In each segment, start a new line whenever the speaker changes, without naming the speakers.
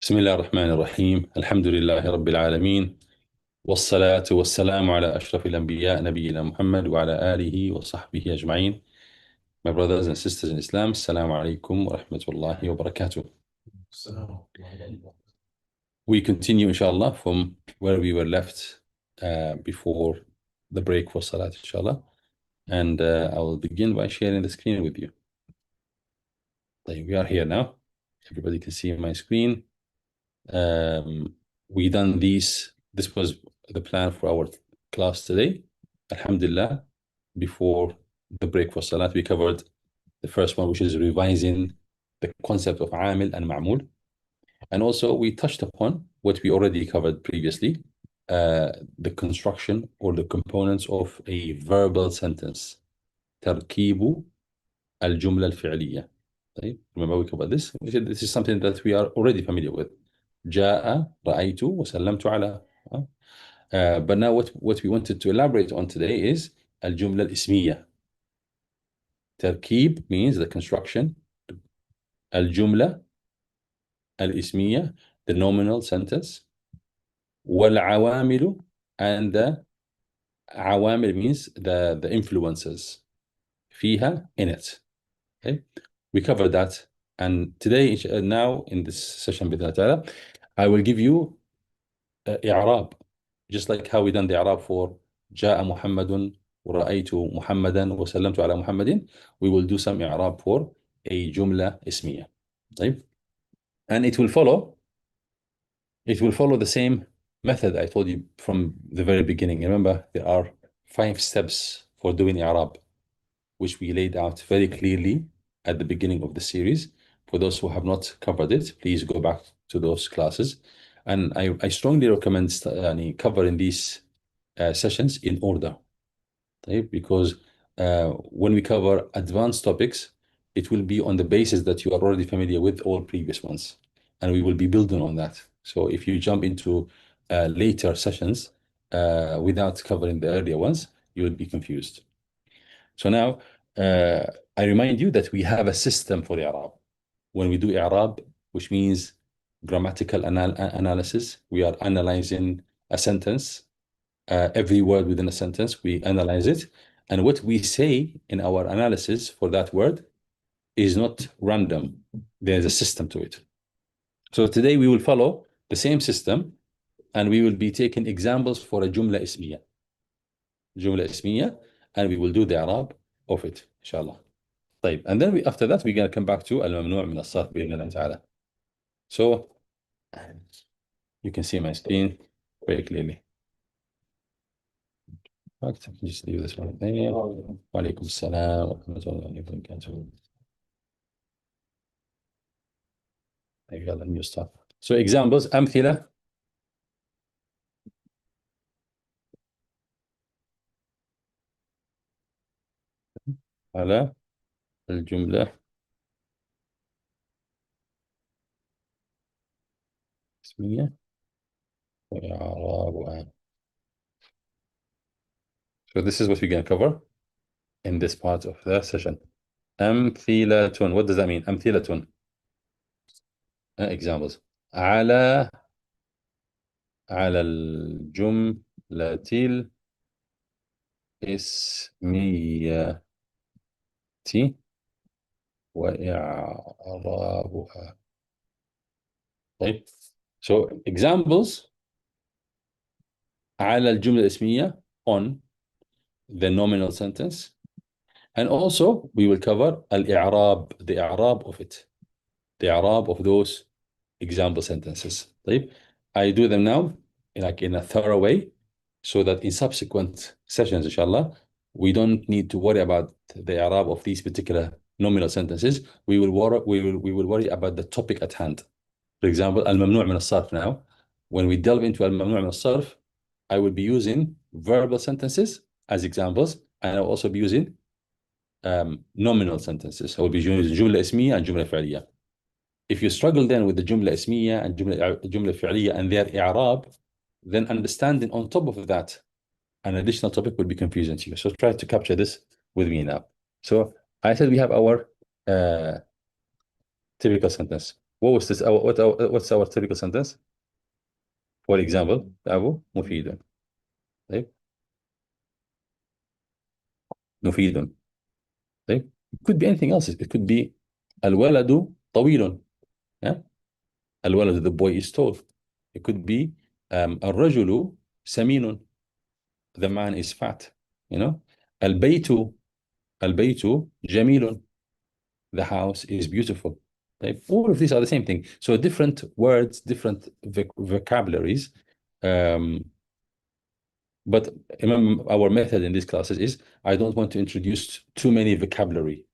بسم الله الرحمن الرحيم. الحمد لله رب العالمين، والصلاة والسلام على أشرف الأنبياء نبينا محمد وعلى آله وصحبه أجمعين. My brothers and sisters in Islam, Assalamu alaikum wa rahmatullahi wa barakatuh. We continue inshallah from where we were left before the break for Salat inshallah, and I will begin by sharing the screen with you. We are here now. Everybody can see my screen. We done these. This was the plan for our class today. Alhamdulillah, before the break for Salat, we covered the first one, which is revising the concept of Amil and Ma'mul. And also we touched upon what we already covered previously, the construction or the components of a verbal sentence. تركيب الجملة الفعلية. Remember we covered this? We said this is something that we are already familiar with. جاء رأيت وسلمت على. But now what we wanted to elaborate on today is الجملة الاسمية. تركيب means the construction. الجملة الاسمية, the nominal sentence. والعوامل, and the عوامل means the influences فيها, in it. Okay, we covered that, and today now in this session بإذن الله تعالى, I will give you إعراب, just like how we done the إعراب for جاء محمد ورأيت محمدا وسلمت على محمد. We will do some إعراب for a جملة اسمية. طيب, and it will follow the same method I told you from the very beginning. Remember, there are 5 steps for doing إعراب, which we laid out very clearly at the beginning of the series. For those who have not covered it, please go back to those classes. And I strongly recommend covering these sessions in order. Okay? Because when we cover advanced topics, it will be on the basis that you are already familiar with all previous ones. And we will be building on that. So if you jump into later sessions without covering the earlier ones, you will be confused. So now, I remind you that we have a system for i'rab. When we do i'rab, which means grammatical analysis, we are analyzing a sentence, every word within a sentence, we analyze it. And what we say in our analysis for that word is not random. There's a system to it. So today we will follow the same system, and we will be taking examples for a جملة اسمية. جملة اسمية, and we will do the i'rab of it, inshallah. طيب, and then after that, we're going to come back to الممنوع من الصرف بإذن الله تعالى. So you can see my screen very clearly. In fact, I can just leave this one there. وعليكم السلام ورحمة الله وبركاته. يلا new stuff. So examples, أمثلة. على الجملة اسمية وإعرابها. So this is what we're going to cover in this part of the session. أمثلة. What does that mean? أمثلة. Examples. على الجملة الاسمية وإعرابها. طيب, so examples على الجملة الاسمية, on the nominal sentence, and also we will cover الإعراب, the إعراب of it, the إعراب of those example sentences. طيب, I do them now like in a thorough way, so that in subsequent sessions, inshallah, we don't need to worry about the i'rab of these particular nominal sentences. We will worry about the topic at hand. For example, al-mamnu' min al-sarf. Now, when we delve into al-mamnu' min al-sarf, I will be using verbal sentences as examples, and I'll also be using nominal sentences. I will be using jumla ismiya and jumla fi'liya. If you struggle then with the jumla ismiya and jumla fi'liya and their i'rab, then understanding on top of that an additional topic will be confusing to you. So try to capture this with me now. So I said we have our typical sentence. what's our typical sentence? For example, الكتاب مفيد. طيب مفيد. طيب it could be anything else. It could be الولد طويل. Yeah? الولد, the boy is tall. It could be الرجل سمين. The man is fat. You know, البيت البيت جميل. The house is beautiful. طيب all of these are the same thing. So different words, different vocabularies. Um, but our method in these classes is I don't want to introduce too many vocabulary,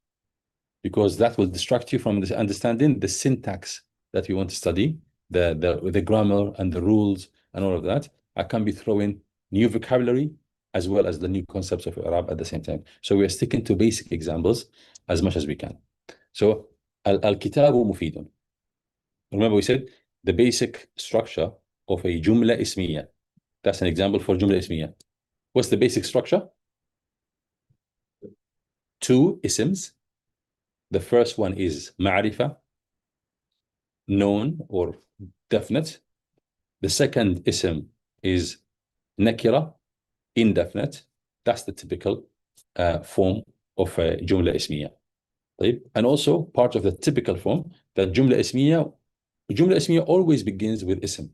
because that will distract you from understanding the syntax that you want to study, the grammar and the rules and all of that. I can be throwing new vocabulary as well as the new concepts of Arab at the same time. So we are sticking to basic examples as much as we can. So الكتاب مفيد. Remember we said the basic structure of a جملة اسمية. That's an example for جملة اسمية. What's the basic structure? Two isms. The first one is معرفة, known or definite. The second ism is nakira, indefinite. That's the typical form of a جملة اسمية. طيب. And also part of the typical form that جملة اسمية always begins with ism.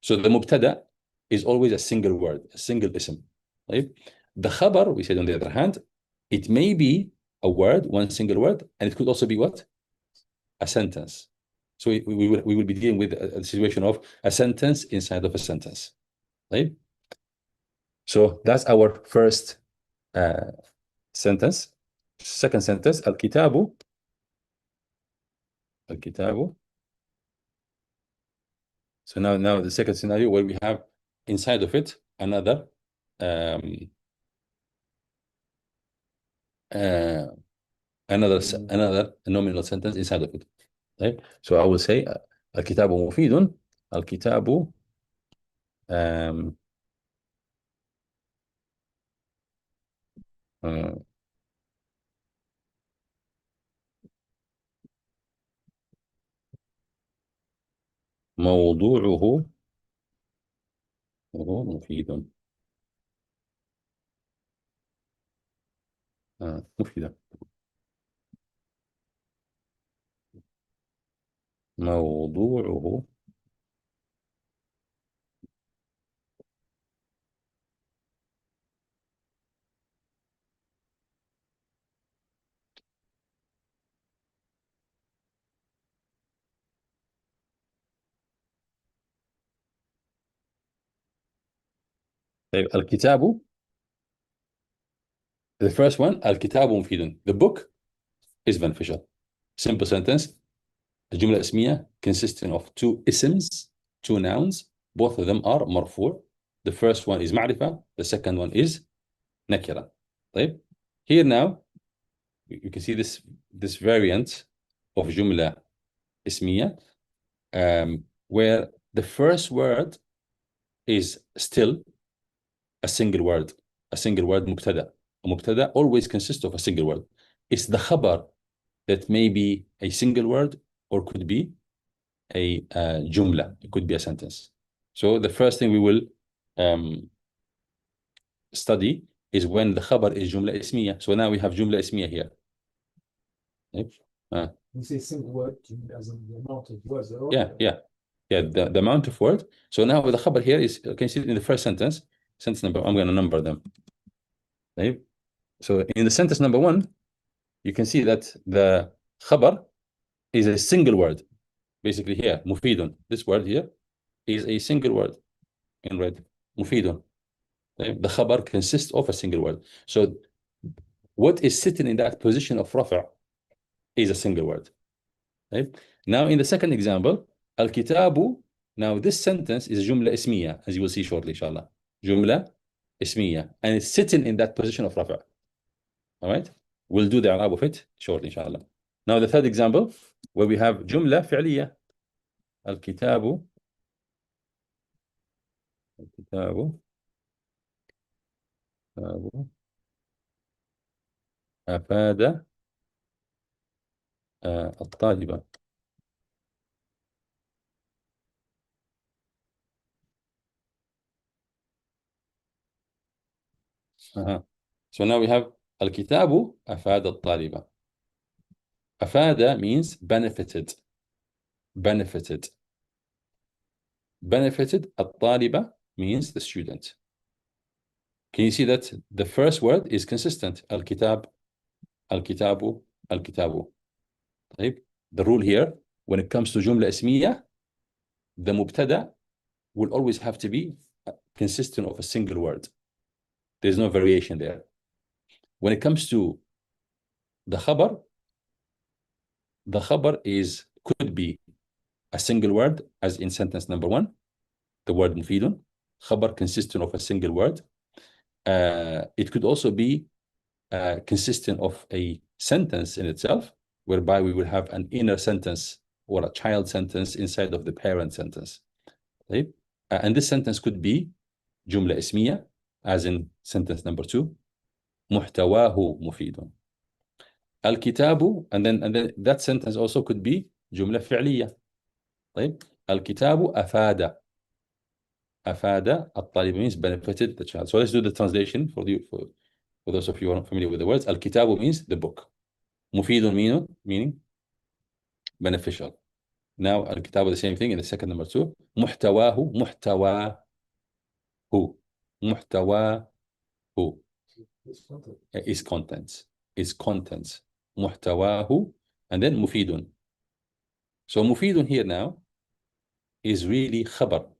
So the مبتدا is always a single word, a single ism. طيب. The khabar, we said on the other hand, it may be a word, one single word, and it could also be what? A sentence. So we will be dealing with a situation of a sentence inside of a sentence, right? So that's our first sentence. Second sentence, الكتاب الكتاب. So now the second scenario where we have inside of it another um, uh, another nominal sentence inside of it. Right? So I will say الكتاب مفيد. الكتاب um, uh, موضوعه مفيد. مفيدة. موضوعه طيب. الكتاب, the first one, الكتاب مفيد. The book is beneficial. Simple sentence. الجملة الاسمية consisting of two isms, two nouns. Both of them are مرفوع. The first one is معرفة. The second one is نكرة. طيب. Here now you can see this variant of جملة اسمية where the first word is still a single word, مبتدا. مبتدا always consists of a single word. It's the khabar that may be a single word or could be a jumla. It could be a sentence. So the first thing we will study is when the khabar is jumla ismiya. So now we have jumla ismiya here.
You say single word as in the amount of words.
Yeah, the amount of word. So now the khabar here is, can you see it in the first sentence? Sentence number, I'm going to number them. Right? So in the sentence number one, you can see that the khabar is a single word. Basically here, mufidun. This word here is a single word in red. Mufidun. The khabar consists of a single word. So what is sitting in that position of rafa' is a single word. Right? Now in the second example, al-kitabu. Now this sentence is jumla ismiya, as you will see shortly, inshallah. Jumla ismiya, and it's sitting in that position of rafa'. All right? We'll do the i'rab of it shortly, inshallah. Now the third example, where we have jumla fi'liya. الكتاب الكتاب أفاد الطالب. So now we have الكتاب أفاد الطالبة. أفاد means benefited. Benefited. Benefited الطالبة means the student. Can you see that the first word is consistent? الكتاب, الكتاب, الكتاب. طيب. The rule here when it comes to جملة اسمية, the مبتدأ will always have to be consistent of a single word. There's no variation there. When it comes to the khabar could be a single word, as in sentence number 1, the word مفيد. Khabar consistent of a single word. It could also be consistent of a sentence in itself, whereby we will have an inner sentence or a child sentence inside of the parent sentence. Right? And this sentence could be جملة اسمية, as in sentence number 2, محتواه مفيد. الكتاب, and then that sentence also could be جملة فعلية. طيب. الكتاب أفاد. أفاد الطالب means benefited the child. So let's do the translation for those of you who are not familiar with the words. الكتاب means the book. مفيد meaning beneficial. Now الكتاب the same thing in the second number 2. محتواه محتواه is contents. Is contents. محتواه and then مفيد. So مفيد here now is really خبر.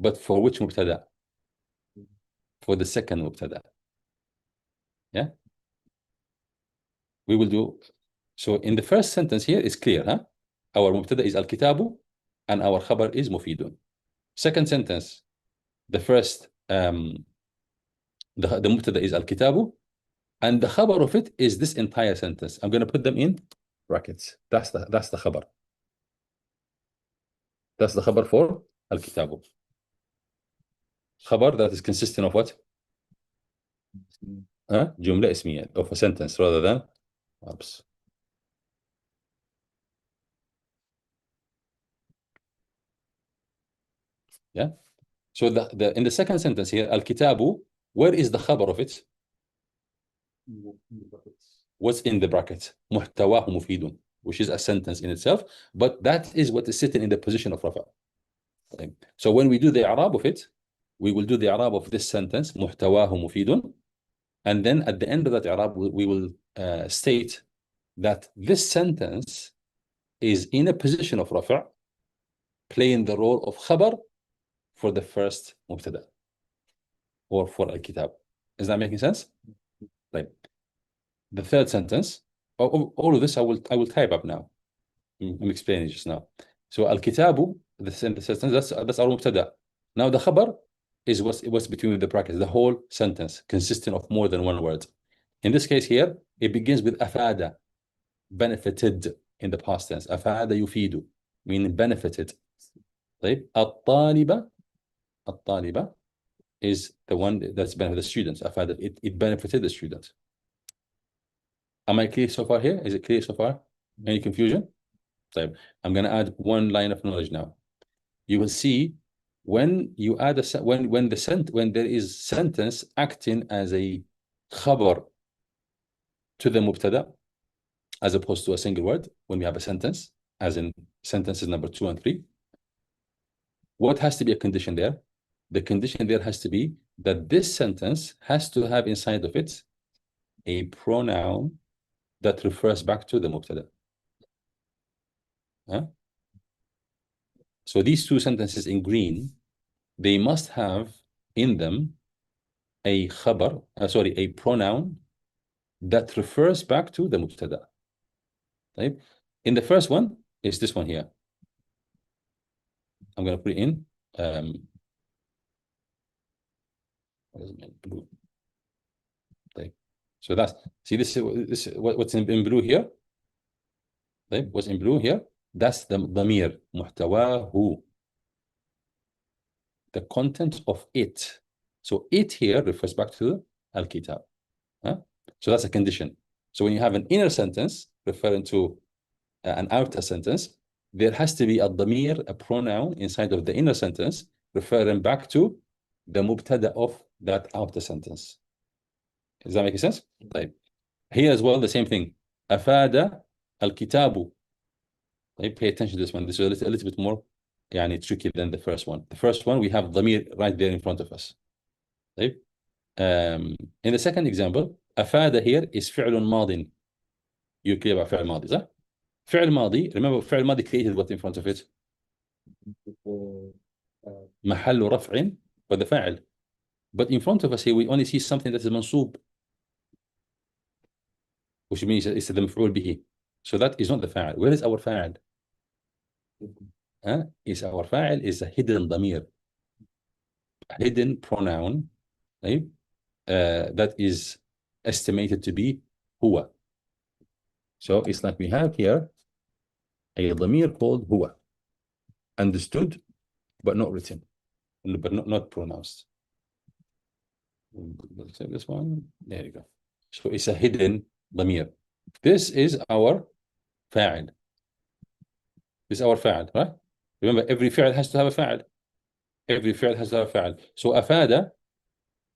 But for which مبتدأ? For the second مبتدأ. Yeah? We will do. So in the first sentence here is clear, huh? Our مبتدأ is الكتاب and our خبر is مفيد. Second sentence, the first, the مبتدأ is الكتاب and the خبر of it is this entire sentence. I'm going to put them in brackets. That's the خبر. That's the خبر for الكتاب. خبر that is consistent of what? جملة اسمية, of a sentence rather than verbs. Yeah. So in the second sentence here, الكتاب, where is the خبر of it? What's in the bracket? محتواه مفيد, which is a sentence in itself, but that is what is sitting in the position of رفع. So when we do the i'rab of it, we will do the i'rab of this sentence محتواه مفيد, and then at the end of that i'rab we will state that this sentence is in a position of رفع, playing the role of خبر for the first مبتدا or for الكتاب. Is that making sense? Right. The third sentence, all of this I will type up now. I'm explaining just now. So الكتاب, the sentence, that's our مبتدا. Now the خبر is what's between the brackets, the whole sentence consisting of more than one word. In this case here, it begins with أفاد, benefited in the past tense. أفاد يفيد, meaning benefited. طيب. الطالبة is the one that's benefited the students. أفاد, it benefited the student. Am I clear so far here? Is it clear so far? Any confusion? طيب. I'm going to add one line of knowledge now. You will see when you add when there is sentence acting as a خبر to the مبتدا as opposed to a single word, when we have a sentence, as in sentences number 2 and 3, what has to be a condition there? The condition there has to be that this sentence has to have inside of it a pronoun that refers back to the مبتدا. So these two sentences in green, they must have in them a خبر, a pronoun that refers back to the مبتدا. Right? In the first one is this one here. I'm going to put it in blue. Right? So that's, see, this is what's in blue here. Right? What's in blue here? That's the ضمير, محتواه, the content of it. So it here refers back to al-kitab. So that's a condition. So when you have an inner sentence referring to an outer sentence, there has to be a ضمير, a pronoun inside of the inner sentence referring back to the mubtada of that outer sentence. Does that make sense? طيب. Here as well, the same thing. أفاد الكتاب. طيب, pay attention to this one. This is a little bit more يعني tricky than the first one. The first one, we have ضمير right there in front of us. طيب. In the second example, أفاد here is فعل ماض. You clear about فعل ماضي, صح? فعل ماضي, remember فعل ماضي created what in front of it? محل رفع وده فاعل. But in front of us here, we only see something that is منصوب, which means it's the مفعول به. So that is not the فاعل. Where is our فاعل? Is our فاعل is a hidden ضمير, a hidden pronoun, right? That is estimated to be هو. So it's like we have here a ضمير called هو, understood but not written, but not pronounced. Let's take this one. There you go. So it's a hidden ضمير. This is our فاعل. This is our فاعل, right? Remember, every فعل has to have a فاعل. Every فعل has to have a فاعل. So أفاد,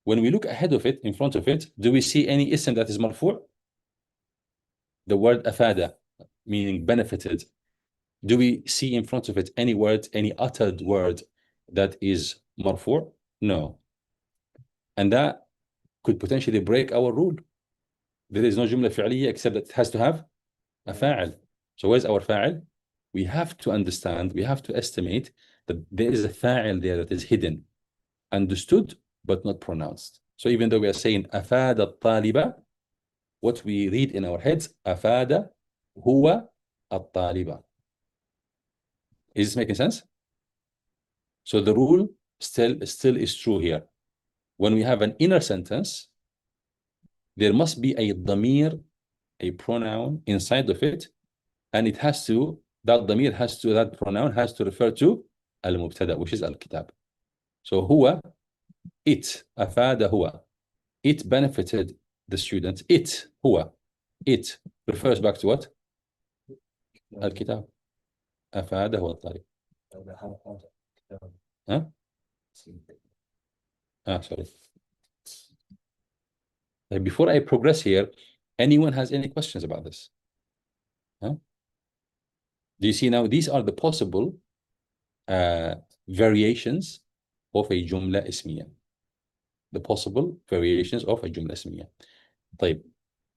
when we look ahead of it, in front of it, do we see any ism that is مرفوع? The word أفاد, meaning benefited. Do we see in front of it any word, any uttered word that is مرفوع? No. And that could potentially break our rule. There is no جملة فعلية except that it has to have a فاعل. So where's our فاعل? We have to understand, we have to estimate that there is a فاعل there that is hidden, understood, but not pronounced. So even though we are saying أفاد الطالب, what we read in our heads, أفاد هو الطالب. Is this making sense? So the rule still is true here. When we have an inner sentence, there must be a ضمير, a pronoun inside of it, and it has to, that ضمير has to, that pronoun has to refer to المبتدأ, which is الكتاب. So هو, it, أفاد هو, it benefited the student. It, هو, it refers back to what? الكتاب. أفاد هو الطالب. Huh? Sorry. Before I progress here, anyone has any questions about this? Huh? Do you see now? These are the possible variations of a جملة اسمية. The possible variations of a جملة اسمية. طيب,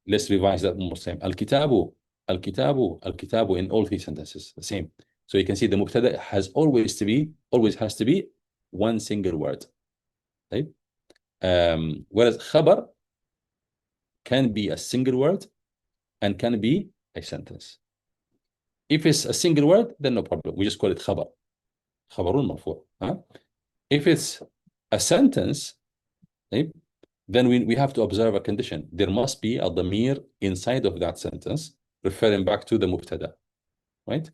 let's revise that one more time. الكتاب, الكتاب, الكتاب in all three sentences, the same. So you can see the مبتدأ always has to be one single word. طيب. Whereas خبر can be a single word and can be a sentence. If it's a single word, then no problem. We just call it خبر. خبر مرفوع. If it's a sentence, then we have to observe a condition. There must be a ضمير inside of that sentence referring back to the مبتدأ, right?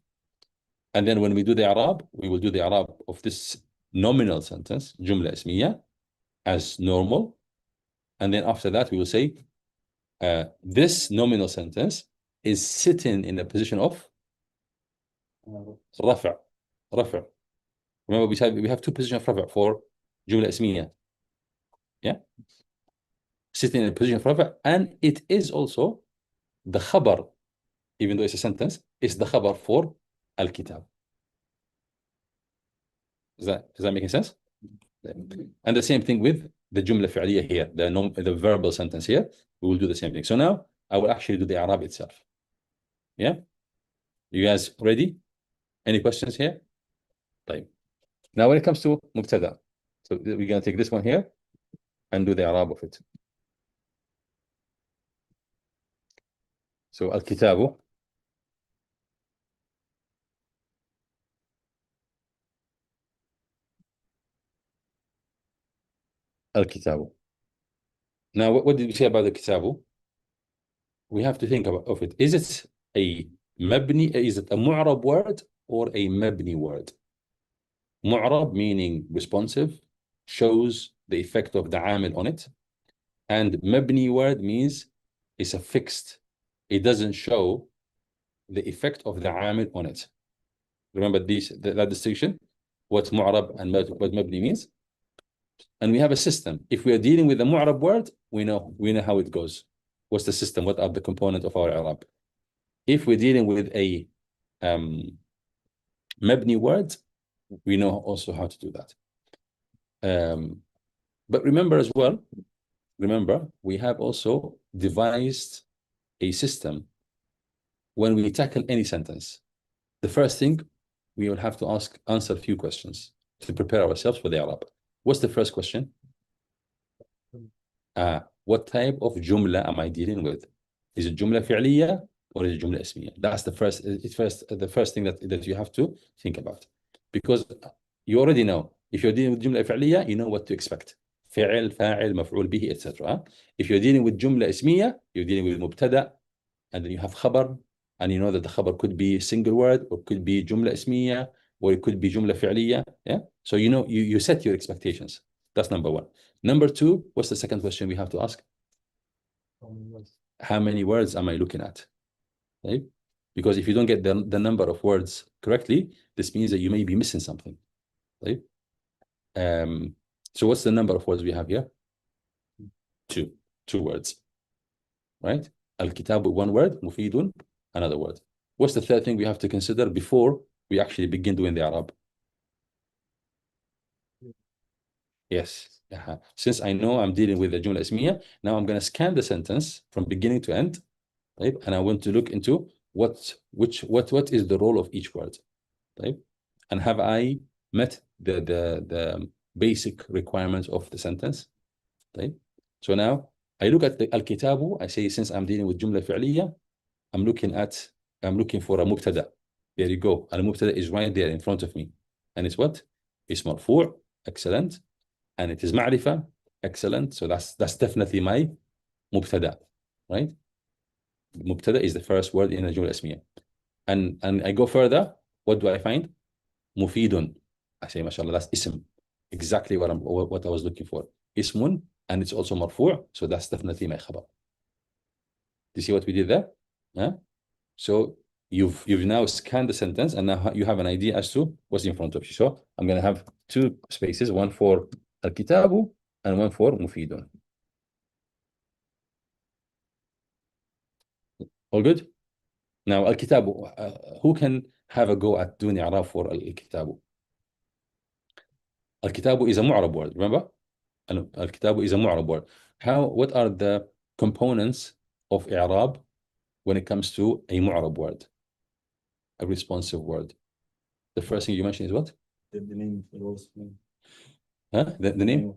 And then when we do the إعراب, we will do the إعراب of this nominal sentence, جملة اسمية, as normal. And then after that, we will say, this nominal sentence is sitting in a position of رفع. رفع. Remember, we have two positions of رفع for جملة اسمية. Yeah? Sitting in a position of رفع, and it is also the خبر, even though it's a sentence, is the خبر for الكتاب. Is that making sense? And the same thing with the جملة فعلية here, the verbal sentence here, we will do the same thing. So now I will actually do the إعراب itself. Yeah? You guys ready? Any questions here? طيب. Now when it comes to مبتدأ, so we're going to take this one here and do the إعراب of it. So الكتاب, الكتاب. Now what did we say about the كتاب? We have to think of it. Is it a مبني, is it a معرب word or a مبني word? معرب meaning responsive, shows the effect of the عامل on it. And مبني word means it's a fixed, it doesn't show the effect of the عامل on it. Remember that distinction? What معرب and what مبني means? And we have a system. If we are dealing with a mu'rab word, we know how it goes. What's the system? What are the components of our i'rab? If we're dealing with a mabni word, we know also how to do that. But remember as well, we have also devised a system when we tackle any sentence. The first thing, we will have to answer a few questions to prepare ourselves for the i'rab. What's the first question? What type of jumla am I dealing with? Is it jumla fi'liya or is it jumla ismiya? That's the first thing that you have to think about, because you already know if you're dealing with jumla fi'liya, you know what to expect. فعل, فاعل, مفعول به, etc. If you're dealing with jumla ismiya, you're dealing with mubtada, and then you have khabar, and you know that the khabar could be a single word or could be jumla ismiya or it could be jumla fi'liya. Yeah. So you know you set your expectations. That's number one. Number two, what's the second question we have to ask? How many words am I looking at? Right? Because if you don't get the number of words correctly, this means that you may be missing something. Right? So what's the number of words we have here? Two words. Right? Al-kitab, one word, mufidun, another word. What's the third thing we have to consider before we actually begin doing the i'rab? Yes. Since I know I'm dealing with the jumla ismiya, now I'm going to scan the sentence from beginning to end, right? And I want to look into what is the role of each word, right? And have I met the basic requirements of the sentence, right? So now I look at the al-kitabu. I say, since I'm dealing with jumla fi'liya, I'm looking for a mubtada. There you go. Al-mubtada is right there in front of me, and it's what? It's marfu'. Excellent. And it is ma'rifa. Excellent. So that's definitely my mubtada, right? Mubtada is the first word in a jumla ismiya. And I go further. What do I find? Mufidun. I say, mashallah, that's ism. Exactly what I was looking for. Ismun, and it's also marfu'. So that's definitely my khabar. Do you see what we did there? Huh? So you've now scanned the sentence, and now you have an idea as to what's in front of you. So I'm going to have two spaces, one for al-kitabu and one for mufidun. All good? Now al-kitabu, who can have a go at doing i'rab for al-kitabu? Al-kitabu is a mu'rab word, remember? Al-kitabu is a mu'rab word. What are the components of i'rab when it comes to a mu'rab word? A responsive word. The first thing you mentioned is what?
The name, the role,
Huh? The name?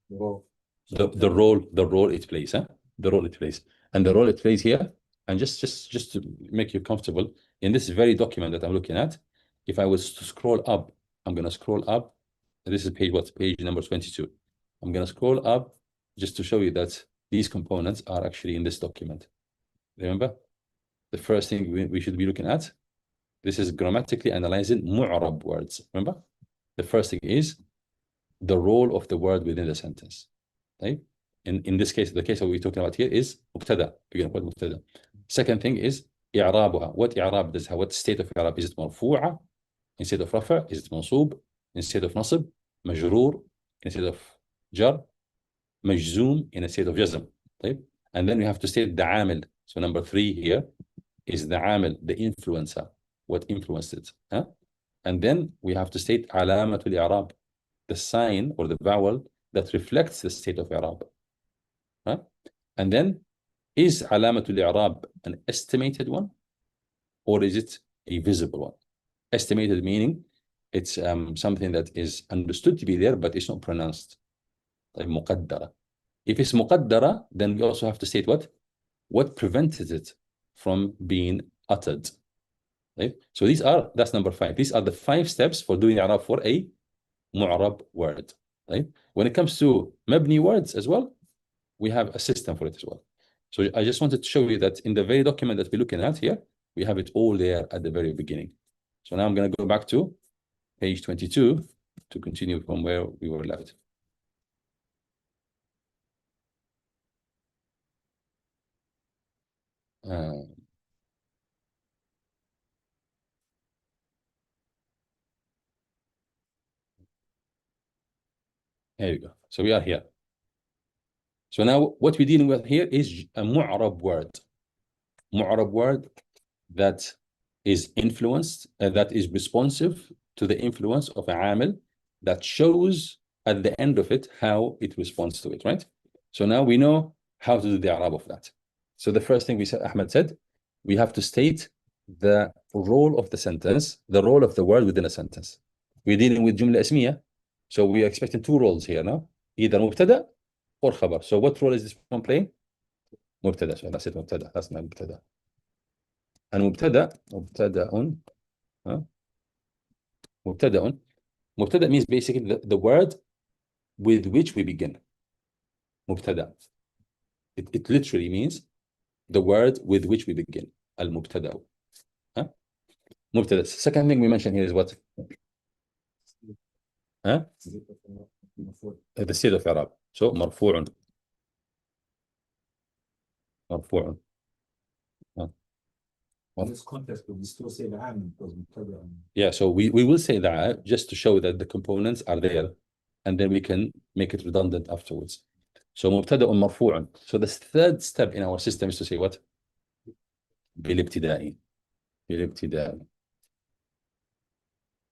the role.
The role it plays, huh? The role it plays. And the role it plays here, and just to make you comfortable, in this very document that I'm looking at, if I was to scroll up, I'm going to scroll up. This is page number 22. I'm going to scroll up just to show you that these components are actually in this document. Remember, the first thing we should be looking at, this is grammatically analyzing mu'rab words. Remember, the first thing is the role of the word within the sentence. Right? In this case, the case that we're talking about here is mubtada. We're going to put mubtada. Second thing is i'rabuha. What i'rab does have? What state of i'rab? Is it marfu'a instead of rafa? Is it mansub instead of nasib? Majroor instead of jar? Majzoom instead of jazm. Right? And then we have to state the amil. So number 3 here is the amil, the influencer. What influenced it? Huh? And then we have to state alamatul i'rab, the sign or the vowel that reflects the state of i'rab. Huh? And then, is alamatul i'rab an estimated one, or is it a visible one? Estimated meaning it's something that is understood to be there, but it's not pronounced. Like muqaddara. If it's muqaddara, then we also have to state what prevented it from being uttered. Right? So that's number 5. These are the 5 steps for doing i'rab for a mu'rab word. Right? When it comes to mabni words as well, we have a system for it as well. So I just wanted to show you that in the very document that we're looking at here, we have it all there at the very beginning. So now I'm going to go back to page 22 to continue from where we were left. Uh, There you go. So we are here. So now what we're dealing with here is a mu'rab word. Mu'rab word that is influenced, that is responsive to the influence of a amil that shows at the end of it how it responds to it, right? So now we know how to do the i'rab of that. So the first thing we said, Ahmed said, we have to state the role of the sentence, the role of the word within a sentence. We're dealing with jumla ismiya, so we are expecting two roles here now, either mubtada or khabar. So what role is this one playing? Mubtada. So that's it, mubtada. That's my mubtada. المبتدا مبتدا مبتدا مبتدا means basically the word with which we begin. مبتدا, it literally means the word with which we begin. المبتدا. huh? مبتدا. Second thing we mentioned here is what? huh? The state of i'rab. So مرفوع. مرفوع.
In this context, but we still say the am because we tell them.
Yeah, so we will say that just to show that the components are there, and then we can make it redundant afterwards. So مبتدأ مرفوع. So the third step in our system is to say what? بالابتدائي. بالابتدائي.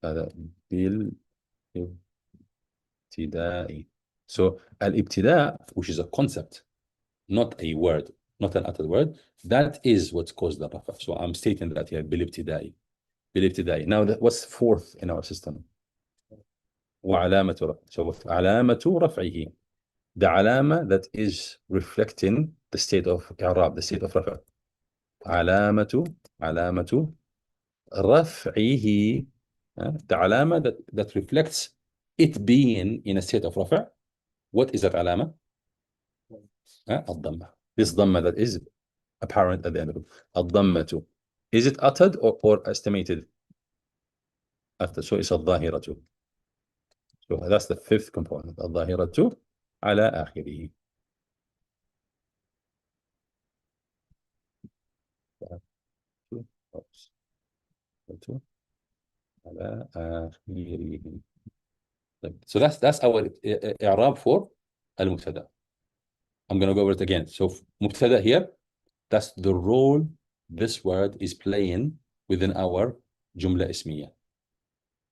هذا بالابتدائي. So الابتداء, which is a concept, not a word, not an uttered word, that is what caused the rafa. So I'm stating that here, بالابتدائي. بالابتدائي. Now, what's fourth in our system? وعلامة رفعه. So علامة رفعه. The علامة that is reflecting the state of إعراب, the state of رفع. علامة رفعه. The علامة that reflects it being in a state of رفع. What is that علامة? الضمة. This ضمة that is apparent at the end of it. الضمة. Is it uttered or estimated? Uttered. So it's الظاهرة. So that's the fifth component. الظاهرة على آخره. على آخره. So that's our إعراب for المبتدأ. I'm going to go over it again. So مبتدأ here, that's the role this word is playing within our جملة اسمية.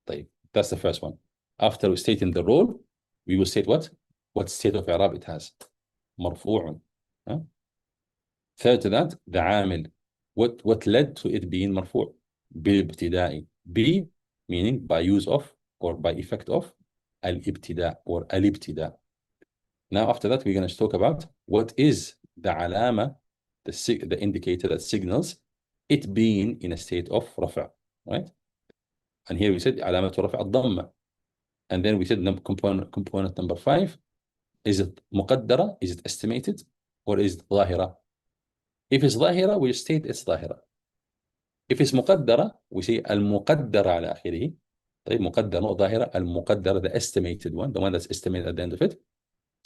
طيب, that's the first one. After stating the role, we will state what? What state of إعراب it has. مرفوع. Third to that, the عامل. What led to it being مرفوع? بالابتداء. B meaning by use of or by effect of الابتداء or الابتداء. Now after that, we're going to talk about what is the علامة, the indicator that signals it being in a state of رفع, right? And here we said علامة رفع الضمة. And then we said component number 5, is it مقدرة, is it estimated, or is it ظاهرة? If it's ظاهرة, we state it's ظاهرة. If it's مقدرة, we say المقدرة على آخره. طيب, مقدرة not ظاهرة, المقدرة, the estimated one, the one that's estimated at the end of it.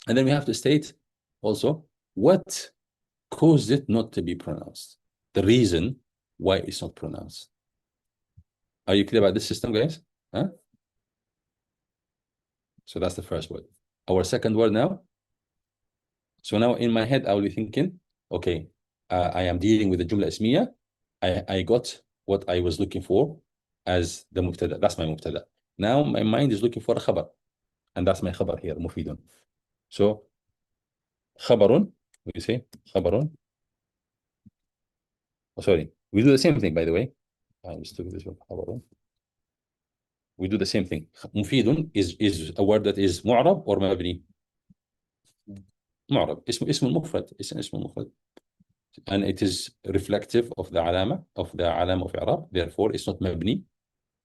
And then we have to state also what caused it not to be pronounced, the reason why it's not pronounced. Are you clear about this system, guys? Huh? So that's the first word. Our second word now. So now in my head, I will be thinking, okay, I am dealing with the jumla ismiya. I got what I was looking for as the mubtada. That's my mubtada. Now my mind is looking for a khabar, and that's my khabar here, mufidun. So khabarun, we say khabarun. Oh, sorry, we do the same thing, by the way. I just took this one. khabarun. We do the same thing. Mufidun is a word that is mu'rab or mabni. معرب. اسم المفرد. اسم المفرد. And it is reflective of the علامة of إعراب. Therefore, it's not مبني.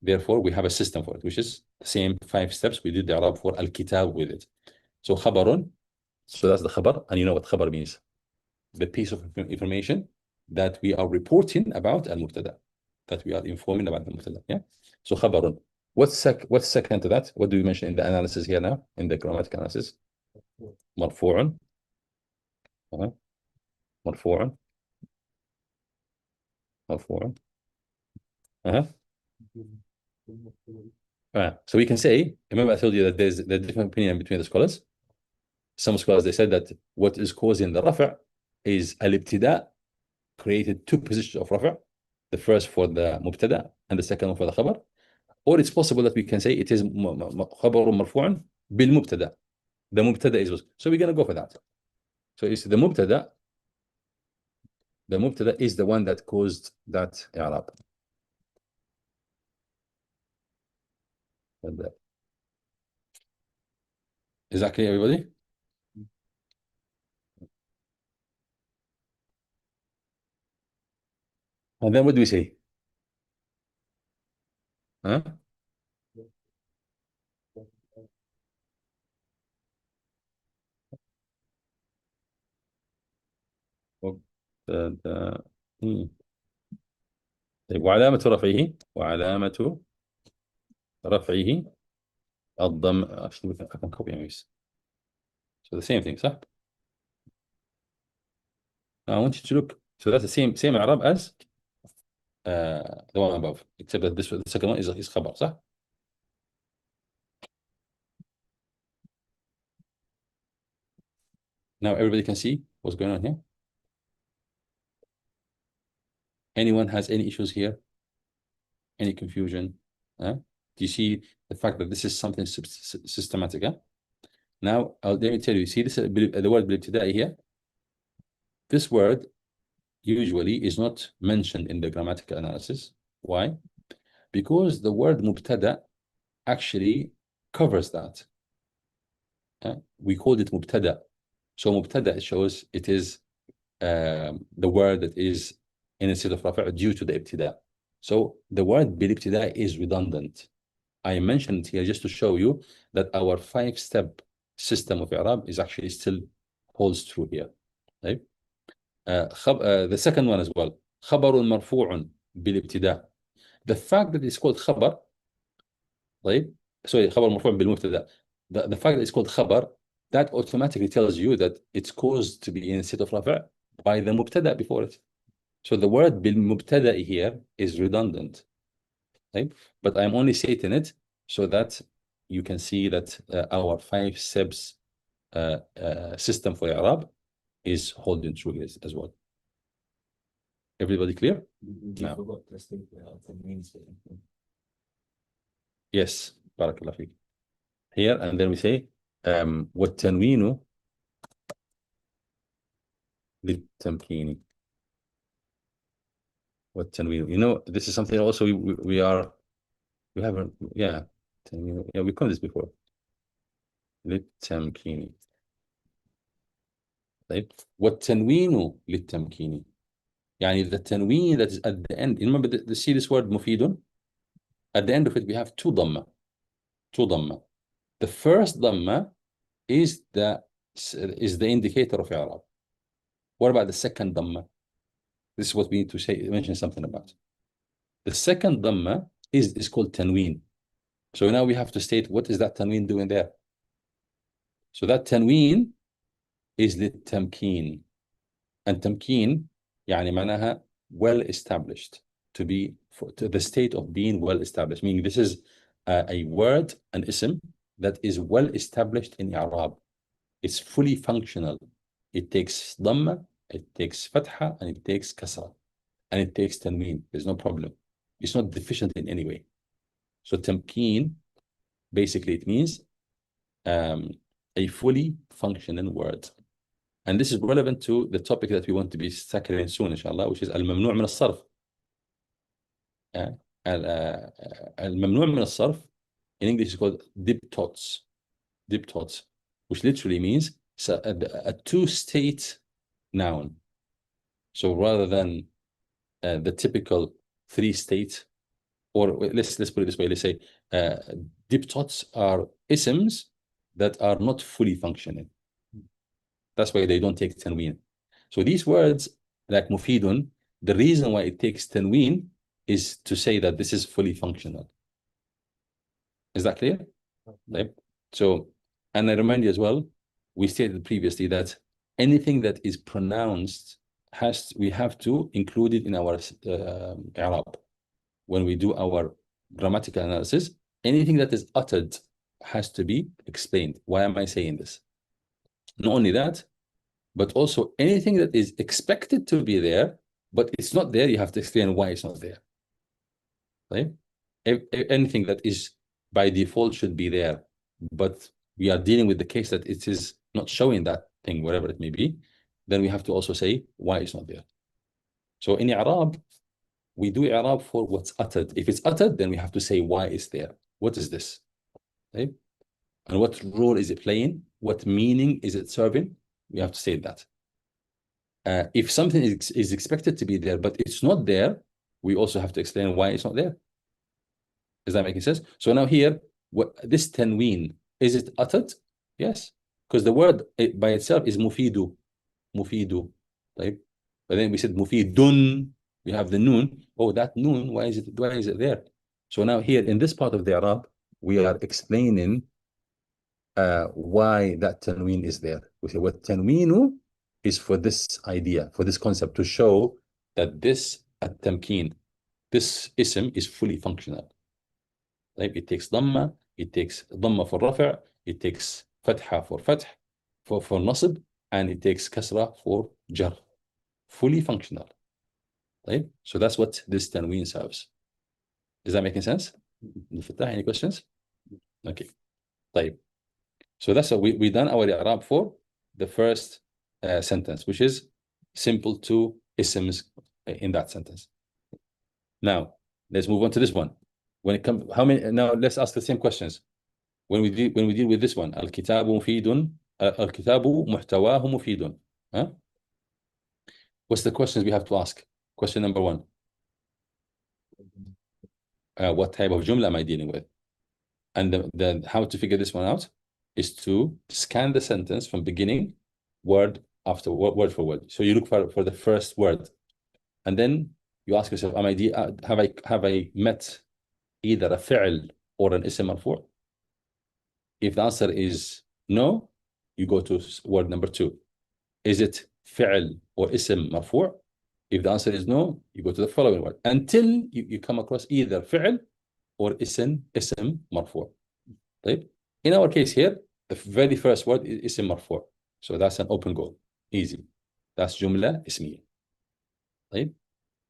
Therefore, we have a system for it, which is the same 5 steps we did the إعراب for الكتاب with it. So خبر. So that's the خبر, and you know what خبر means. The piece of information that we are reporting about المبتدأ, that we are informing about the مبتدأ. Yeah. So خبر. What's second to that? What do we mention in the analysis here now, in the grammatical analysis? مرفوع. مرفوع. مرفوع. So we can say, remember I told you that there's the different opinion between the scholars. Some scholars, they said that what is causing the rafa' is al-ibtida' created two positions of rafa', the first for the mubtada and the second one for the khabar. Or it's possible that we can say it is khabarun marfu'un bil mubtada. The mubtada is, so we're going to go for that. So it's the mubtada is the one that caused that i'rab. Is that clear, everybody? And then what do we say? Huh? مبتدأ. طيب وعلامة رفعه الضم. Actually, I can copy and paste. So the same thing, صح? I want you to look. So that's the same Arab as the one above, except that the second one is khabar, صح? Now everybody can see what's going on here. Anyone has any issues here? Any confusion? Do you see the fact that this is something systematic? Now, let me tell you, see this, the word بالابتداء here? This word usually is not mentioned in the grammatical analysis. Why? Because the word mubtada actually covers that. We called it mubtada. So mubtada shows it is the word that is in a state of rafa' due to the ibtida. So the word bil-ibtida is redundant. I mentioned here just to show you that our 5-step system of i'rab is actually still holds true here. Right? The second one as well, خبر مرفوع بالابتداء. The fact that it's called خبر, طيب, sorry, خبر مرفوع بالمبتدا. The fact that it's called خبر, that automatically tells you that it's caused to be in a state of rafa' by the mubtada before it. So the word بالمبتدا here is redundant. Right? But I'm only stating it so that you can see that our 5 steps system for i'rab is holding true here as well. Everybody clear?
You forgot to state the means.
Yes, barakallah feek. Here, and then we say والتنوين للتمكين. والتنوين. You know, this is something also we haven't, yeah, we've come this before. للتمكين. طيب والتنوين للتمكين. يعني the tanween that is at the end. You remember the see this word مفيد? At the end of it, we have two dhamma. The first dhamma is the indicator of i'rab. What about the second dhamma? This is what we need to mention something about. The second dhamma is called tanween. So now we have to state what is that tanween doing there. So that tanween is للتمكين. And tamkeen يعني معناها well established, to the state of being well established, meaning this is a word, an ism that is well established in i'rab. It's fully functional. It takes dhamma, it takes fatha, and it takes kasra, and it takes tanween. There's no problem. It's not deficient in any way. So tamkeen, basically it means a fully functioning word. And this is relevant to the topic that we want to be tackling soon, inshallah, which is al-mamnu' min al-sarf. Al-mamnu' min al-sarf in English is called diptots, which literally means a two-state noun. So rather than the typical 3-state, or let's put it this way, let's say diptots are isms that are not fully functioning. That's why they don't take tanween. So these words like mufidun, the reason why it takes tanween is to say that this is fully functional. Is that clear? Right. So, and I remind you as well, we stated previously that anything that is pronounced we have to include it in our i'rab. When we do our grammatical analysis, anything that is uttered has to be explained. Why am I saying this? Not only that, but also anything that is expected to be there, but it's not there, you have to explain why it's not there. Right? Anything that is by default should be there, but we are dealing with the case that it is not showing that thing, whatever it may be, then we have to also say why it's not there. So in i'rab, we do i'rab for what's uttered. If it's uttered, then we have to say why it's there. What is this? Right? And what role is it playing? What meaning is it serving? We have to say that. If something is expected to be there, but it's not there, we also have to explain why it's not there. Is that making sense? So now here, this tanween, is it uttered? Yes, because the word by itself is mufidu. Right? But then we said mufidun, we have the noon. Oh, that noon, why is it there? So now here in this part of the Arab, we are explaining why that tanween is there. We say what tanweenu is for this idea, for this concept, to show that this at-tamkeen, this ism is fully functional. Right? It takes dhamma, it takes dhamma for rafa', it takes fatha for fath, for nasb, and it takes kasra for jar. Fully functional. Right? So that's what this tanween serves. Does that make sense? Any questions? Okay. طيب. So that's what we done our i'rab for the first sentence, which is simple two isms in that sentence. Now let's move on to this one. When it comes, how many? Now let's ask the same questions. When we deal with this one, al-kitabu mufidun, al-kitabu muhtawahu mufidun. Huh? What's the questions we have to ask? Question number one. What type of jumla am I dealing with? And the how to figure this one out is to scan the sentence from beginning, word after word for word. So you look for the first word, and then you ask yourself, have I met either a fi'l or an ism marfu'? If the answer is no, you go to word number two. Is it fi'l or ism marfu'? If the answer is no, you go to the following word until you come across either fi'l or ism marfu'. Right? In our case here, the very first word is ism marfu'. So that's an open goal. Easy. That's jumla ismiya. Right?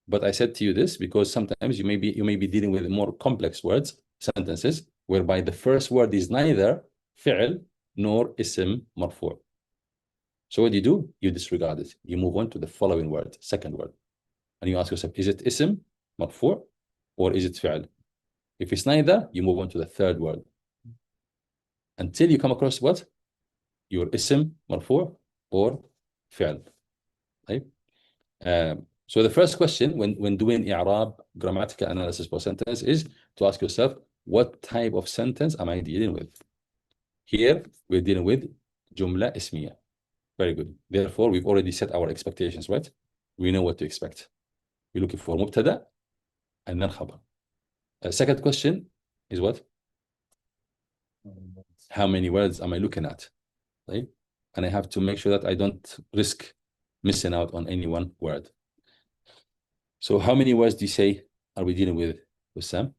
But I said to you this because sometimes you may be dealing with more complex words, sentences, whereby the first word is neither fi'l nor ism marfu'. So what do? You disregard it. You move on to the following word, second word. And you ask yourself, is it ism marfu' or is it fi'l? If it's neither, you move on to the third word. Until you come across what? Your ism marfu' or fi'l. Right? So the first question when doing i'rab, grammatical analysis for sentence, is to ask yourself, what type of sentence am I dealing with? Here, we're dealing with jumla ismiya. Very good. Therefore, we've already set our expectations, right? We know what to expect. We're looking for mubtada and then khabar. Second question is what? How many words am I looking at? Right? And I have to make sure that I don't risk missing out on any one word. So how many words do you say are we dealing with Sam?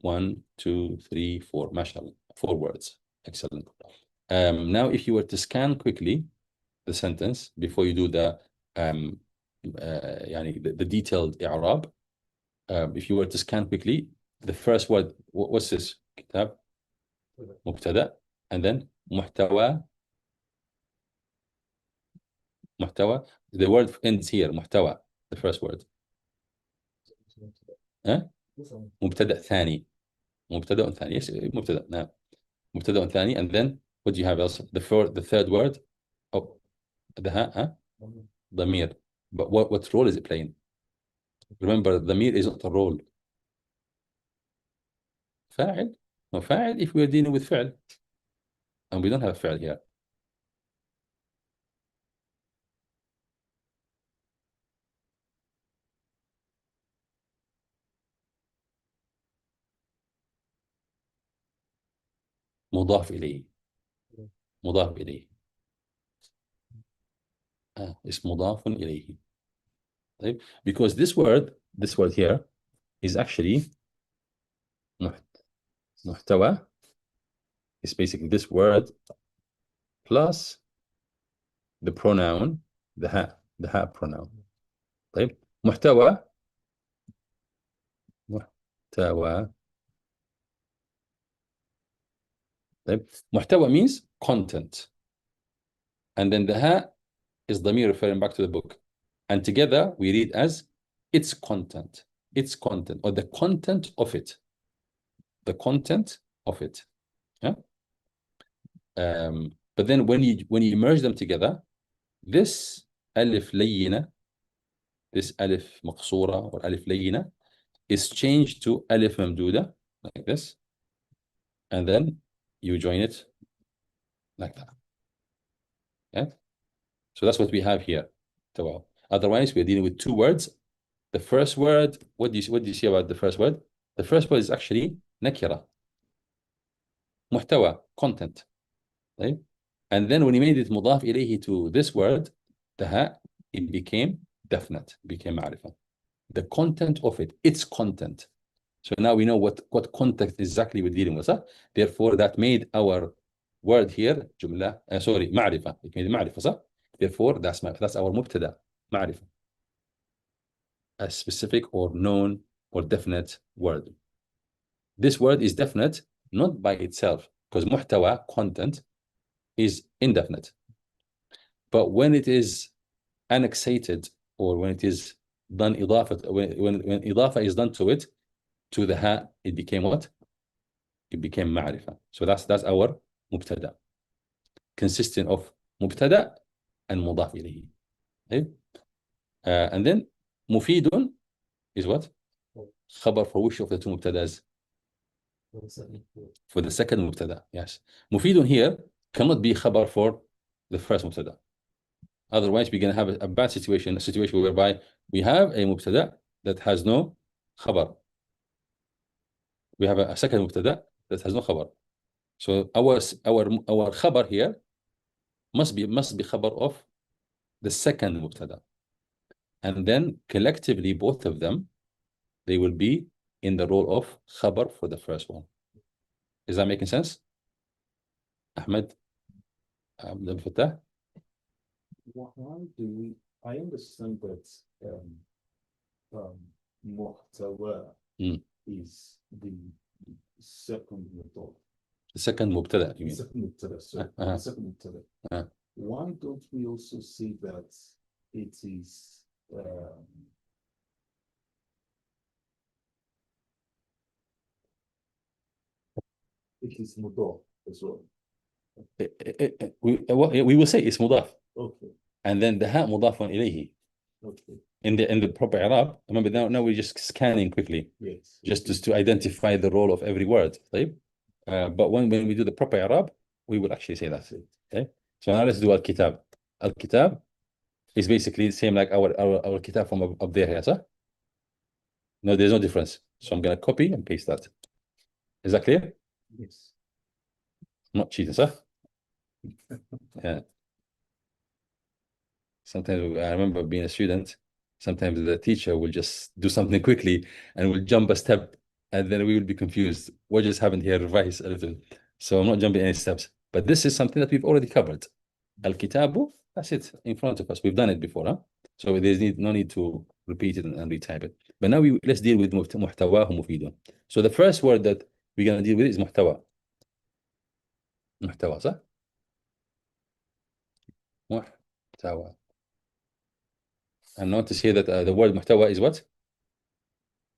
1, 2, 3, 4. Mashallah. 4 words. Excellent. Now, if you were to scan quickly the sentence before you do the detailed i'rab, if you were to scan quickly, the first word, what's this? Kitab, mubtada, and then muhtawa. Muhtawa. The word ends here. Muhtawa, the first word. مبتدأ ثاني. مبتدأ ثاني. Yes, مبتدأ. نعم. مبتدأ ثاني. And then what do you have else? The third word. Oh, the ضمير. But what role is it playing? Remember, ضمير is not a role. فاعل. No, فاعل if we are dealing with فعل. And we don't have فعل here. مضاف إليه. مضاف إليه. It's مضاف إليه. Because this word here is actually محتوى is basically this word plus the pronoun the ha pronoun. طيب محتوى طيب محتوى means content, and then the ha is ضمير referring back to the book, and together we read as its content or the content of it, yeah. But then when you merge them together, this ألف لينة, this ألف مقصورة or ألف لينة is changed to ألف ممدودة like this, and then you join it like that. Yeah, so that's what we have here. Otherwise, we're dealing with two words. The first word, what do you see about the first word? The first word is actually nakira, محتوى, content, right? And then when you made it مضاف إليه to this word, the ha, it became definite, became معرفة. The content of it, its content. So now we know what context exactly we're dealing with. Huh? Therefore, that made our word here جملة معرفة. It made معرفة, صح? Therefore, that's our مبتدأ, معرفة. A specific or known or definite word. This word is definite not by itself, because محتوى, content, is indefinite. But when it is annexated, or when it is done إضافة, when إضافة is done to it, to the ha, it became what? It became معرفة. So that's our مبتدأ, consisting of مبتدأ and مضاف إليه. Okay? And then مفيد is what? خبر for which of the two مبتدأs? For the second مبتدأ, yes. مفيد here cannot be خبر for the first مبتدأ. Otherwise, we're going to have a bad situation, a situation whereby we have a مبتدأ that has no خبر. We have a second مبتدأ that has no خبر. So our خبر here must be خبر of the second مبتدأ. And then collectively, both of them, they will be in the role of خبر for the first one. Is that making sense? Ahmed? Abdel Fattah?
Why do we? I understand that محتوى is the second method.
The second مبتدأ, you mean?
Second method, sorry. Second method. Why don't we also see that it is مضاف as well?
We will say it's مضاف.
Okay.
And then the ha مضاف إليه.
Okay.
In the proper Arab, remember now we're just scanning quickly.
Yes.
Just to identify the role of every word. طيب? But when we do the proper Arab, we will actually say that. Okay. So now let's do al-kitab. Al-kitab is basically the same like our kitab from up there, yes, sir? No, there's no difference. So I'm going to copy and paste that. Is that clear?
Yes.
I'm not cheating, sir. Yeah. Sometimes I remember being a student, sometimes the teacher will just do something quickly and will jump a step, and then we will be confused. What just happened here? Revise a little. So I'm not jumping any steps. But this is something that we've already covered. Al-Kitabu, that's it, in front of us. We've done it before, huh? So there's no need to repeat it and retype it. But now let's deal with محتواه مفيد. So the first word that we're going to deal with is محتوى. محتوى, صح? محتوى. And notice here that the word محتوى is what?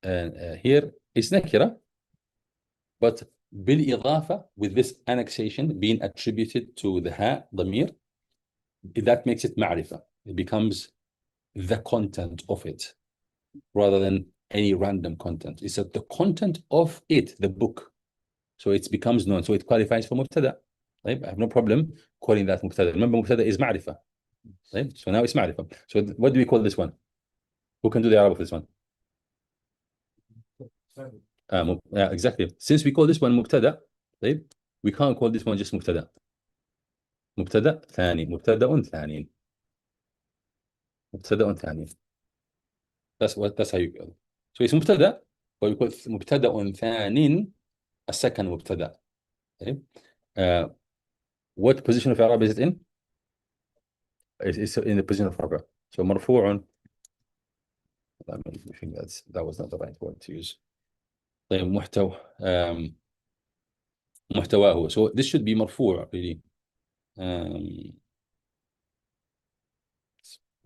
Here is nakira, but بالإضافة, with this annexation being attributed to the ha, ضمير, that makes it معرفة. It becomes the content of it, rather than any random content. It's the content of it, the book. So it becomes known. So it qualifies for مبتدأ. I have no problem calling that مبتدأ. Remember, مبتدأ is معرفة. So now it's معرفة. So what do we call this one? Who can do the Arab of this one? Exactly. Since we call this one مبتدأ, we can't call this one just مبتدأ. مبتدأ ثاني, مبتدأ ثاني. مبتدأ ثاني. That's how you call it. So it's مبتدأ, but we call it مبتدأ ثاني second مبتدا. طيب what position of إعراب is it in? It's in the position of رفع. So مرفوع. I think that was not the right word to use. طيب محتواه. So this should be مرفوع really.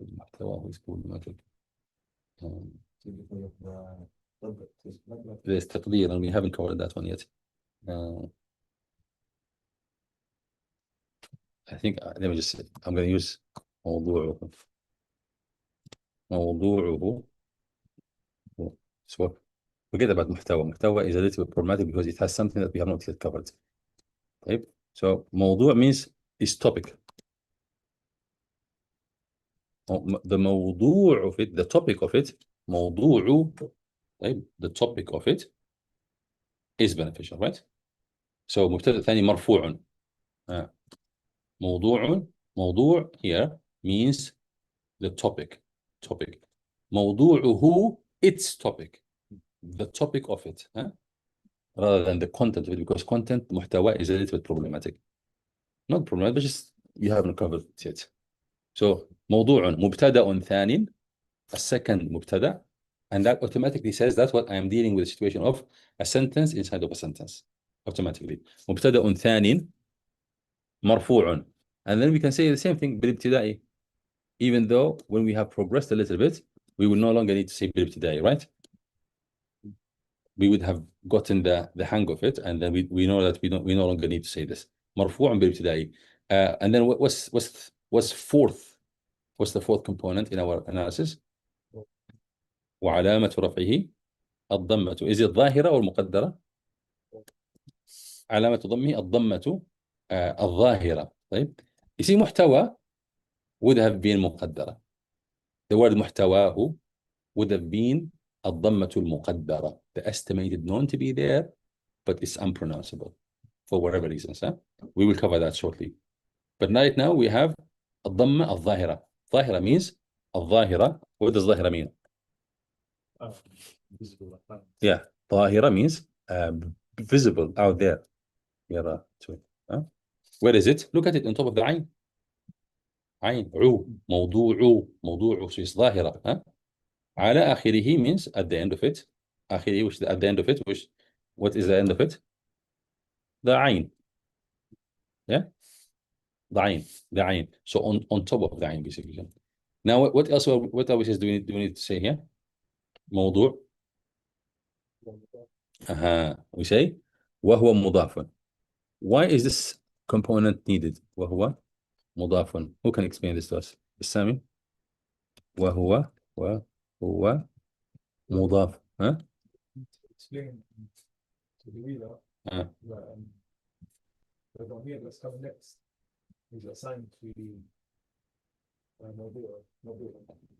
محتواه is problematic. There's تقدير and we haven't covered that one yet. I think let me just I'm going to use موضوعه. So forget about محتوى. محتوى is a little bit problematic because it has something that we have not yet covered. طيب. So موضوع means is topic. The موضوع of it, the topic of it, موضوع. طيب. The topic of it is beneficial, right? So مبتدأ ثاني مرفوع. موضوع here means the topic. موضوعه its topic. The topic of it, rather than the content of it, because content محتوى is a little bit problematic. Not problematic, but just you haven't covered it yet. So موضوع مبتدأ ثاني, a second مبتدأ, and that automatically says that's what I am dealing with the situation of a sentence inside of a sentence. Automatically. مبتدأ ثاني مرفوع. And then we can say the same thing بالابتدائي. Even though when we have progressed a little bit, we will no longer need to say بالابتدائي, right? We would have gotten the hang of it, and then we know that we no longer need to say this. مرفوع بالابتدائي. And then what's fourth? What's the fourth component in our analysis? وعلامة رفعه الضمة. Is it ظاهرة أو المقدرة؟ علامة ضمه الضمة الظاهرة. طيب. You see محتوى would have been مقدرة. The word محتواه would have been الضمة المقدرة. The estimated known to be there, but it's unpronounceable for whatever reasons. We will cover that shortly. But right now we have الضمة الظاهرة. ظاهرة means الظاهرة. What does ظاهرة mean?
Visible.
Yeah, ظاهرة means visible, out there. يرى. Where is it? Look at it on top of the عين. عين. موضوع is ظاهرة. على آخره means at the end of it. آخره, which at the end of it, what is the end of it? The عين. Yeah? The عين. So on top of the عين, basically. Now what else do we need to say here? موضوع. We say وهو مضاف. Why is this component needed? وهو مضاف. Who can explain this to us? Sami? وهو مضاف.
Explain to the reader that the ضمير that's coming next is assigned to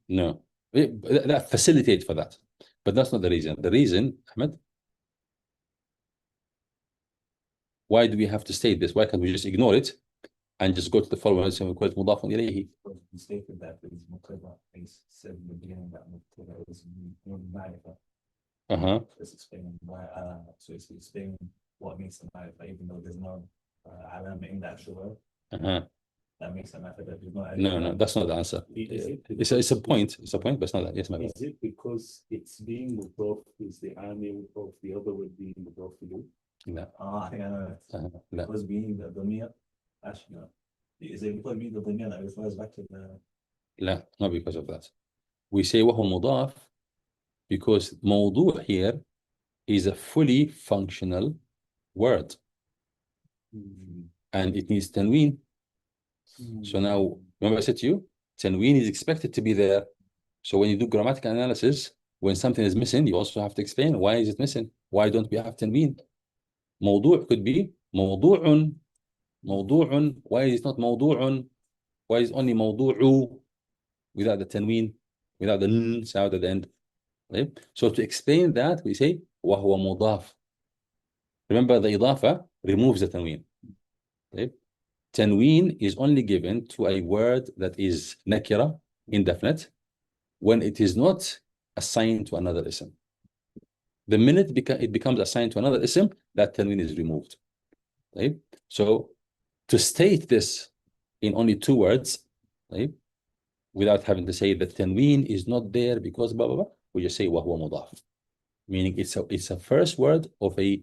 No. That facilitates for that. But that's not the reason. The reason, Ahmed, why do we have to state this? Why can't we just ignore it and just go to the following and say we call it مضاف إليه?
We stated that it is مبتدأ. I said in the beginning that مبتدأ is معرفة. It's explaining why. So it's explaining what makes a معرفة, even though there's no علامة in the actual word. That makes a معرفة.
No, that's not the answer. It's a point. It's a point, but it's not that. Yes, ma'am.
Is it because it's being مضاف is the عامل of the other word being مضاف له?
لا.
Yeah.
لا.
Because being the ضمير. Actually, no. Is it because being the ضمير that refers back to the?
لا, not because of that. We say وهو مضاف because موضوع here is a fully functional word. And it needs tanween. So now, remember I said to you, tanween is expected to be there. So when you do grammatical analysis, when something is missing, you also have to explain why is it missing? Why don't we have tanween? موضوع could be موضوع. Why is it not موضوع? Why is it only موضوع without the tanween, without the n sound at the end? Right? So to explain that, we say وهو مضاف. Remember, the إضافة removes the tanween. Right? Tanween is only given to a word that is nakira, indefinite, when it is not assigned to another ism. The minute it becomes assigned to another ism, that tanween is removed. Right? So to state this in only 2 words, right, without having to say that tanween is not there because blah blah blah, we just say وهو مضاف, meaning it's a first word of a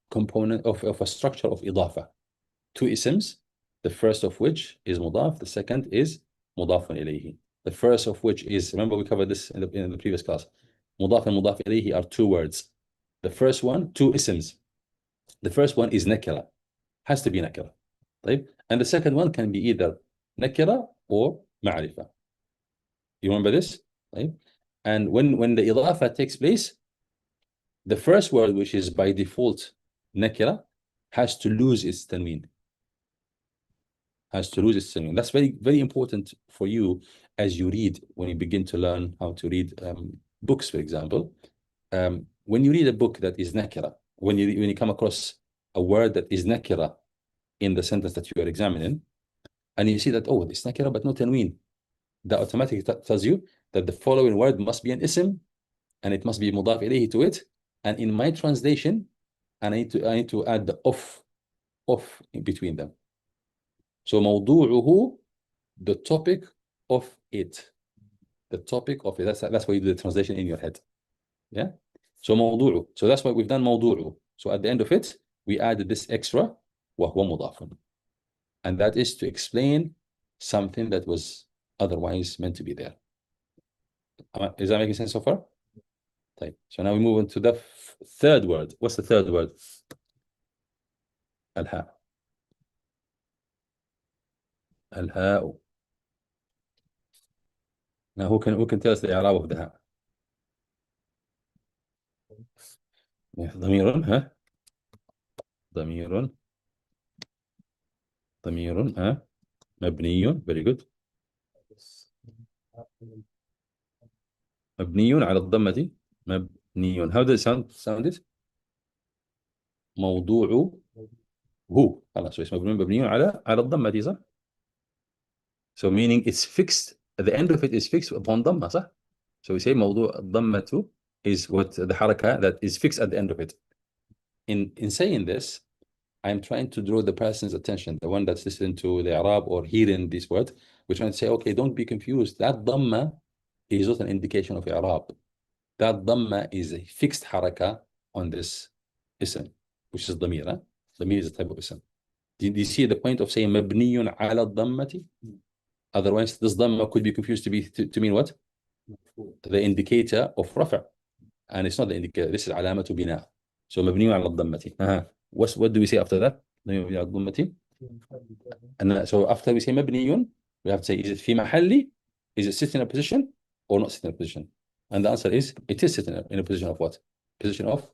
component of a structure of إضافة. 2 isms, the first of which is مضاف, the second is مضاف إليه. The first of which is, remember we covered this in the previous class, مضاف and مضاف إليه are 2 words. The first one, 2 isms. The first one is nakira, has to be nakira. طيب? And the second one can be either nakira or ma'rifa. You remember this? Right? And when the idafa takes place, the first word, which is by default nakira, has to lose its tanween. Has to lose its tanween. That's very, very important for you as you read, when you begin to learn how to read books, for example. When you read a book that is nakira, when you come across a word that is nakira in the sentence that you are examining, and you see that, oh, it's nakira but no tanween, that automatically tells you that the following word must be an ism, and it must be mudaf ilayhi to it. And in my translation, and I need to add the off in between them. So موضوعه, the topic of it, the topic of it. That's why you do the translation in your head. Yeah. So موضوعه. So that's why we've done موضوعه. So at the end of it, we added this extra وهو مضاف, and that is to explain something that was otherwise meant to be there. Is that making sense so far? طيب. So now we move on to the third word. What's the third word? الهاء. الهاء. Now who can tell us the i'rab of the ها? ضمير. ها؟ ضمير. ضمير. ها؟ مبني. Very good. مبني على الضمة. مبني. How does it sound it? موضوع هو. خلاص اسمه مبني على الضمة صح؟ So meaning it's fixed. The end of it is fixed upon ضمة صح? So we say موضوع الضمة is what the حركة that is fixed at the end of it. In saying this, I'm trying to draw the person's attention, the one that's listening to the Arab or hearing this word. We're trying to say, okay, don't be confused. That dhamma is not an indication of Arab. That dhamma is a fixed haraka on this ism, which is dhamir. Huh? Dhamir is a type of ism. Do you see the point of saying mabniyun ala dhammati? Otherwise, this dhamma could be confused to mean what? The indicator of rafa. And it's not the indicator. This is alamatu bina. So mabniyun ala dhammati. What do we say after that? And so after we say mabniyun, we have to say, is it fi mahalli? Is it sitting in a position or not sitting in a position? And the answer is, it is sitting in a position of what? Position of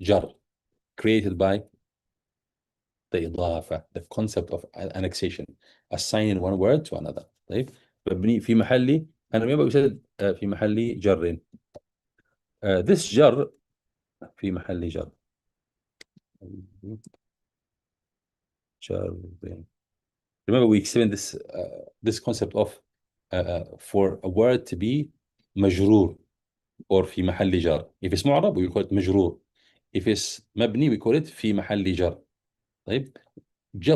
jar, created by the idafa, the concept of annexation, assigning one word to another. طيب. مبني في محل, and remember we said في محل جر. This jar في محل جر. Remember we explained this concept of for a word to be مجرور or في محل جر. If it's معرب, we call it مجرور. If it's مبني, we call it في محل جر. طيب.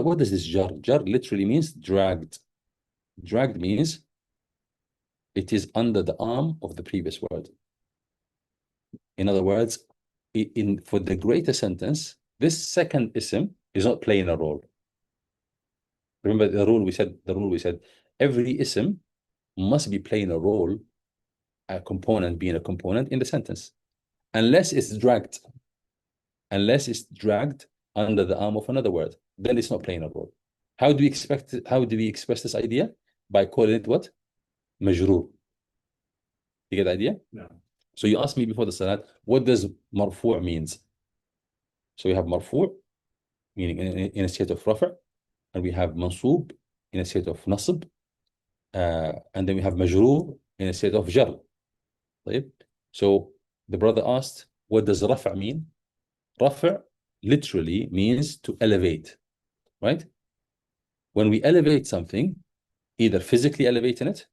What does this jar? Jar literally means dragged. Dragged means it is under the arm of the previous word. In other words, for the greater sentence, this second ism is not playing a role. Remember the rule we said, every ism must be playing a role, a component being a component in the sentence, unless it's dragged under the arm of another word, then it's not playing a role. How do we express this idea? By calling it what? Majroor. You get the idea?
No.
So you asked me before the salat, what does marfu' means? So we have marfu', meaning in a state of rafa', and we have mansub in a state of nasb, and then we have majroor in a state of jar. طيب? So the brother asked, what does rafa' mean? Rafa' literally means to elevate, right? When we elevate something, either physically elevating it,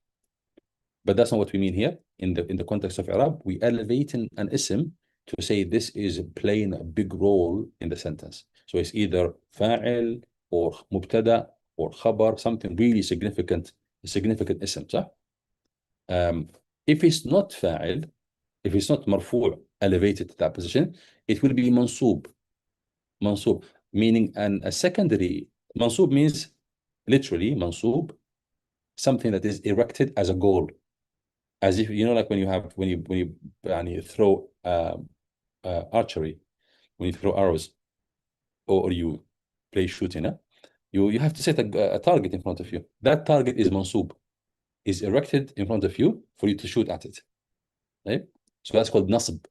but that's not what we mean here in the context of Arab. We elevate an ism to say this is playing a big role in the sentence. So it's either فاعل or مبتدأ or خبر, something really significant اسم, صح? If it's not فاعل, if it's not مرفوع, elevated to that position, it will be منصوب. منصوب, meaning a secondary. منصوب means literally منصوب, something that is erected as a goal, as if, you know, like when you throw archery, when you throw arrows, or you play shooting, you have to set a target in front of you. That target is mansub, is erected in front of you for you to shoot at it, right? So that's called nasb.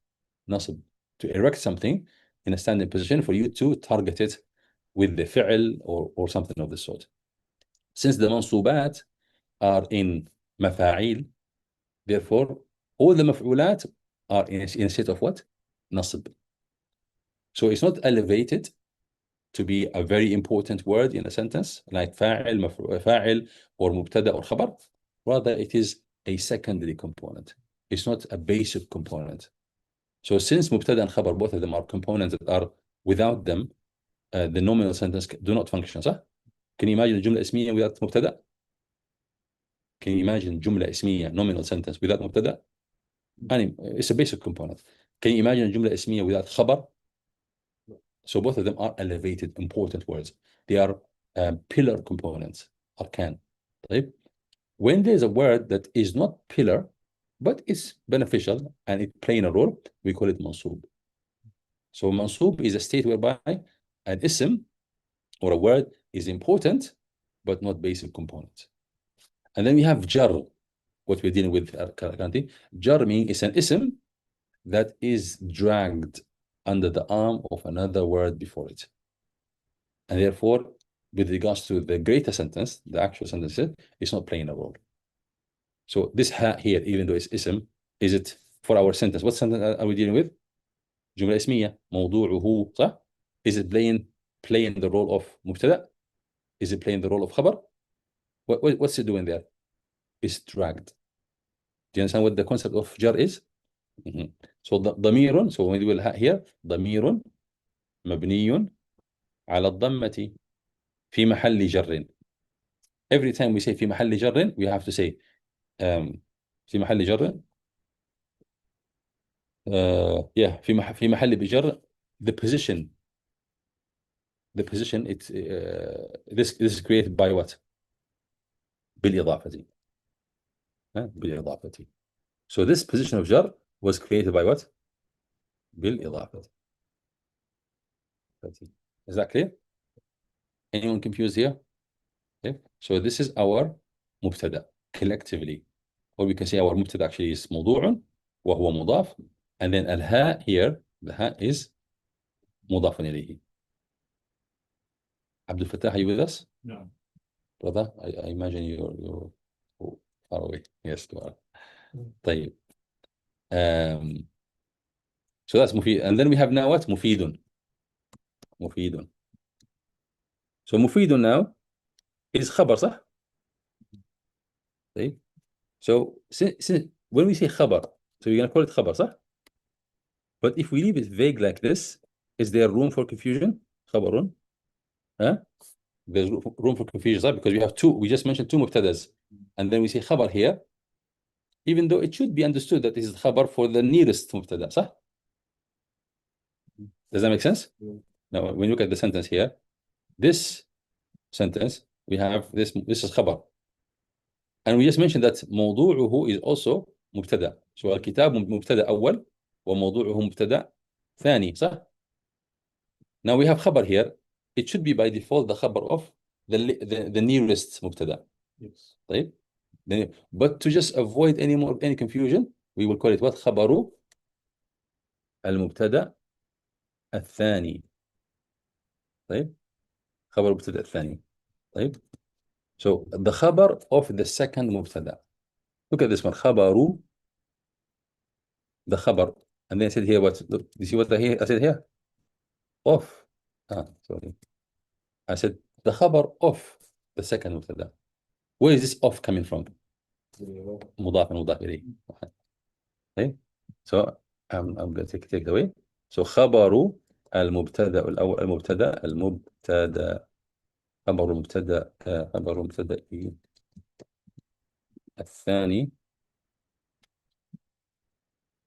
Nasb, to erect something in a standing position for you to target it with the fi'l or something of the sort. Since the mansubat are in mafa'il, therefore all the maf'ulat are in a state of what? Nasb. So it's not elevated to be a very important word in a sentence like fa'il or mubtada or khabar. Rather, it is a secondary component. It's not a basic component. So since mubtada and khabar, both of them are components that are, without them, the nominal sentence do not function, صح? Can you imagine جملة اسمية without مبتدأ? Can you imagine جملة اسمية nominal sentence without مبتدأ? And it's a basic component. Can you imagine جملة اسمية without خبر? So both of them are elevated, important words. They are pillar components, أركان. طيب? When there's a word that is not pillar, but it's beneficial and it's playing a role, we call it mansub. So mansub is a state whereby an ism or a word is important, but not basic component. And then we have jar, what we're dealing with currently. Jar means it's an ism that is dragged under the arm of another word before it. And therefore, with regards to the greater sentence, the actual sentence, it's not playing a role. So this ha here, even though it's ism, is it for our sentence? What sentence are we dealing with? جملة اسمية, موضوعه, صح? Is it playing the role of مبتدأ? Is it playing the role of خبر? What's it doing there? It's dragged. Do you understand what the concept of jar is? So ضمير, so when we will have here, ضمير مبني على الضمة في محل جر. Every time we say في محل جر, we have to say في محل جر. Yeah, في محل بجر, the position it's this is created by what? بالإضافة. بالإضافة. So this position of jar was created by what? بالإضافة. Is that clear? Anyone confused here? Okay. So this is our مبتدأ collectively, or we can say our مبتدأ actually is موضوع وهو مضاف, and then الهاء here, the هاء is مضاف إليه. Abdul Fattah, are you with us?
No.
Brother, I imagine you're far away. Yes, you are. طيب. So that's مفيد. And then we have now what? مفيد. مفيد. So مفيد now is خبر, صح? طيب. So when we say خبر, so we're going to call it خبر, صح? But if we leave it vague like this, is there room for confusion? خبر. Huh? There's room for confusion, صح? Because we just mentioned two مبتدأs, and then we say خبر here, even though it should be understood that this is خبر for the nearest مبتدأ, صح? Does that make sense? Now, when you look at the sentence here, this sentence, we have this is خبر. And we just mentioned that موضوعه is also مبتدأ. So الكتاب مبتدأ أول وموضوعه مبتدأ ثاني, صح? Now we have خبر here. It should be by default the خبر of the nearest مبتدأ.
Yes.
طيب? But to just avoid any confusion, we will call it what? خبر المبتدأ الثاني. طيب؟ خبر المبتدأ الثاني. طيب? So the خبر of the second مبتدأ. Look at this one. خبر, the خبر. And then I said here what? Look, you see what I said here? Of. Sorry. I said the خبر of the second مبتدأ. Where is this of coming from? مضاف إليه. Okay. So I'm going to take it away. So خبر المبتدأ الأول، خبر المبتدأ الثاني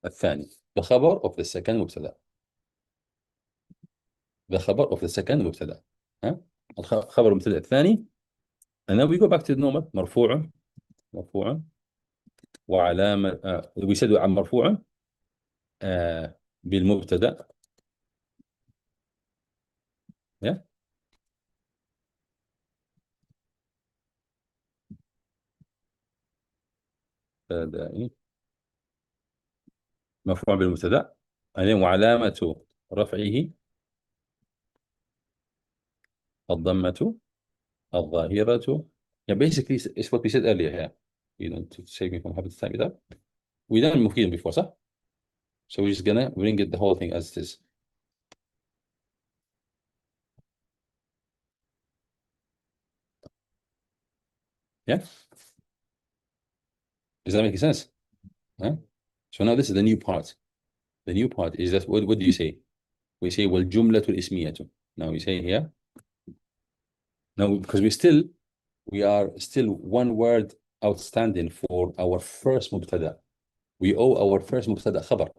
the خبر of the second مبتدأ. the خبر of the second مبتدأ. خبر المبتدأ الثاني. and then we go back to the normal مرفوع وعلامة we said عن مرفوع بالمبتدأ. yeah مرفوع بالمبتدأ وعلامة رفعه الضمة الظاهرة. Yeah, basically it's what we said earlier here. You know, to save me from having to type it up. We done مفيد before, صح? So we're just gonna bring it the whole thing as it is. Yeah? Does that make sense? Huh? So now this is the new part. The new part is that what do you say? We say والجملة الاسمية. Now we say here. Now because we are still one word outstanding for our first مبتدأ. We owe our first مبتدأ خبر.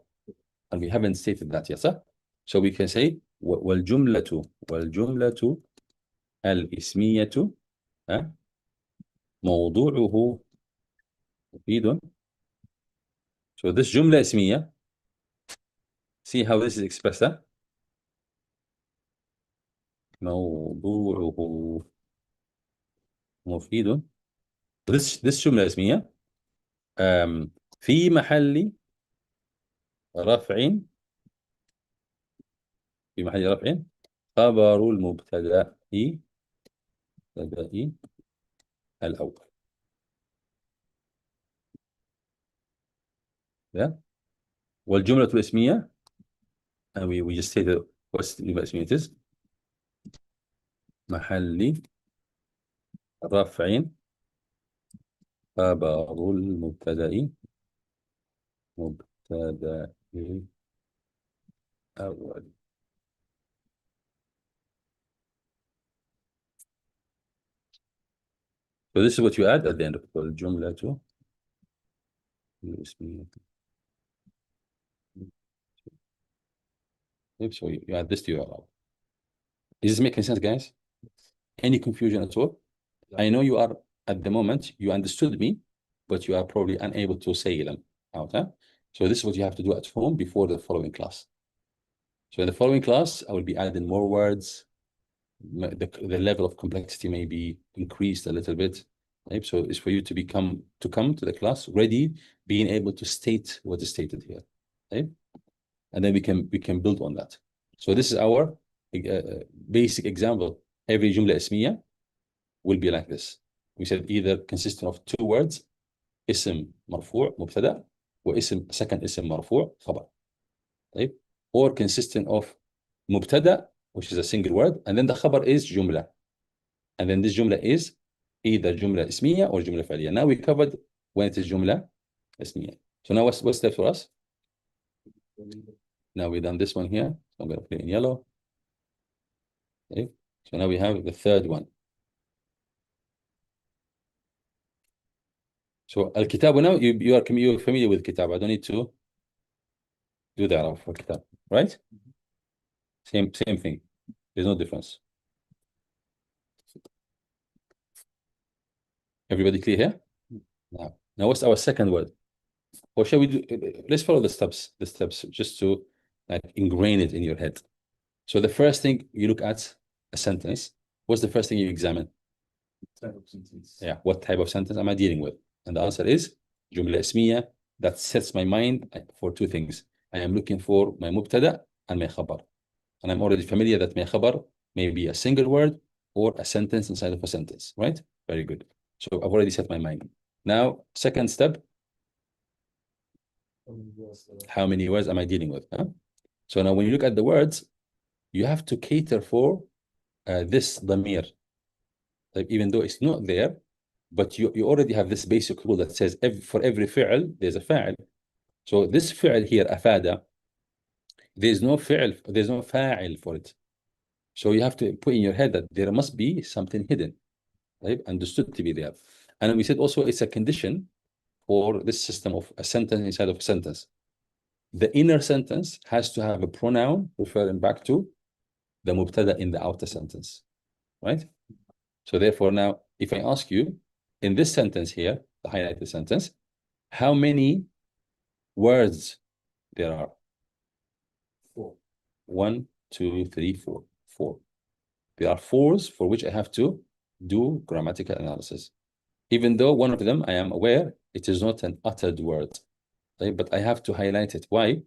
And we haven't stated that yet, sir. So we can say والجملة الاسمية موضوعه مفيد. So this جملة اسمية, see how this is expressed. موضوعه مفيد. This جملة اسمية في محل رفع خبر المبتدأ الأول. yeah. والجملة الاسمية and we just stated what الجملة الاسمية is محل رفع خبر المبتدأ الأول. So this is what you add at the end of الجملة الاسمية. So you add this to your allow. Is this making sense, guys? Any confusion at all? Yeah. I know you are at the moment, you understood me, but you are probably unable to say them out. So this is what you have to do at home before the following class. So in the following class, I will be adding more words. The level of complexity may be increased a little bit. Right? So it's for you to come to the class ready, being able to state what is stated here. Right? And then we can build on that. So this is our basic example. Every جملة اسمية will be like this. We said either consisting of two words, اسم مرفوع مبتدأ واسم second اسم مرفوع خبر. طيب. Or consisting of مبتدأ, which is a single word, and then the خبر is جملة. And then this جملة is either جملة اسمية or جملة فعلية. Now we covered when it is جملة اسمية. So now what's left for us? Now we've done this one here. So I'm going to put it in yellow. Okay. So now we have the third one. So الكتاب now you are familiar with kitab. I don't need to do that for kitab, right? Same thing. There's no difference. Everybody clear here? Now what's our second word? Or shall we do? Let's follow the steps just to like ingrain it in your head. So the first thing you look at a sentence. What's the first thing you examine?
Type of sentence.
Yeah, what type of sentence am I dealing with? And the answer is جملة اسمية that sets my mind for two things. I am looking for my مبتدأ and my خبر. And I'm already familiar that my خبر may be a single word or a sentence inside of a sentence, right? Very good. So I've already set my mind. Now, second step, how many words am I dealing with? So now when you look at the words, you have to cater for this ضمير. Like, even though it's not there, but you already have this basic rule that says for every فعل, there's a فاعل. So this فعل here, أفاد, there's no فاعل for it. So you have to put in your head that there must be something hidden, right? Understood to be there. And we said also it's a condition for this system of a sentence inside of a sentence. The inner sentence has to have a pronoun referring back to the mubtada in the outer sentence, right? So therefore now, if I ask you, in this sentence here, the highlighted sentence, how many words there are?
4.
1, 2, 3, 4. 4. There are 4s for which I have to do grammatical analysis. Even though one of them, I am aware, it is not an uttered word, right? But I have to highlight it. Why?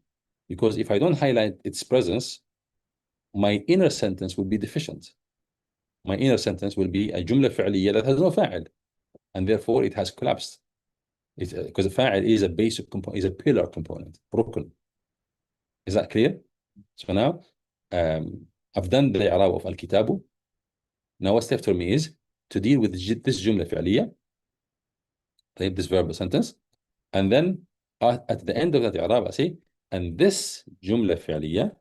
Because if I don't highlight its presence, my inner sentence will be deficient. My inner sentence will be a jumla فعلية that has no فاعل, and therefore it has collapsed. Because the fa'il is a basic component, is a pillar component, rukn. Is that clear? So now, I've done the i'rab of al-kitabu. Now what's left for me is to deal with this jumla fi'liya, this verbal sentence, and then at the end of that i'rab I say, and this jumla fi'liya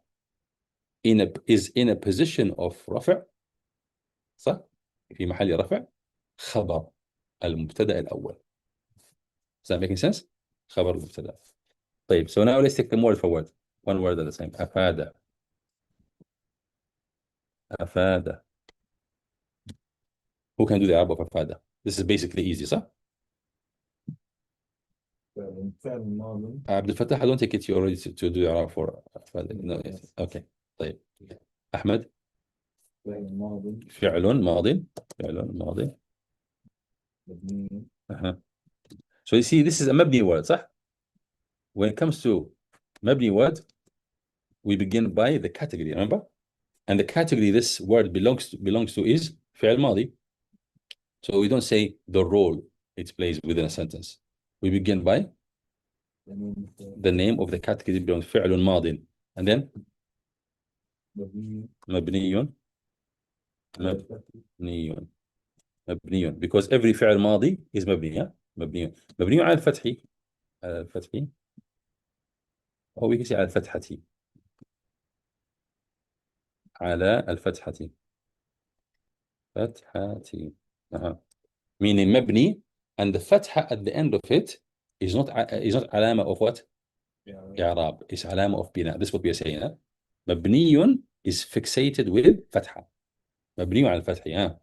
is in a position of رفع, صح؟ في محل رفع خبر المبتدأ الأول. Is that making sense? خبر المبتدأ. طيب, so now let's take them word for word. One word at a time. أفاد. أفاد. Who can do the Arab of أفاد? This is basically easy, صح?
فعل ماضي.
عبد الفتاح, I don't take it you already to do the Arab for أفاد. No, yes. Okay. طيب. أحمد.
فعل ماضي.
فعل ماضي. فعل ماضي.
مبني.
So you see, this is a مبني word, صح? When it comes to مبني word, we begin by the category, remember? And the category this word belongs to is فعل ماضي. So we don't say the role it plays within a sentence. We begin by the name of the category belongs فعل ماض. And then مبني. مبني. مبني. Because every فعل ماضي is مبني, yeah? مبني. مبني على الفتح. على الفتح. أو we can say على الفتحة. على الفتحة. فتحة. Meaning مبني, and the فتحة at the end of it is not علامة of what? إعراب. It's علامة of بناء. This is what we are saying. Huh? مبني is fixated with فتحة. مبني على الفتح.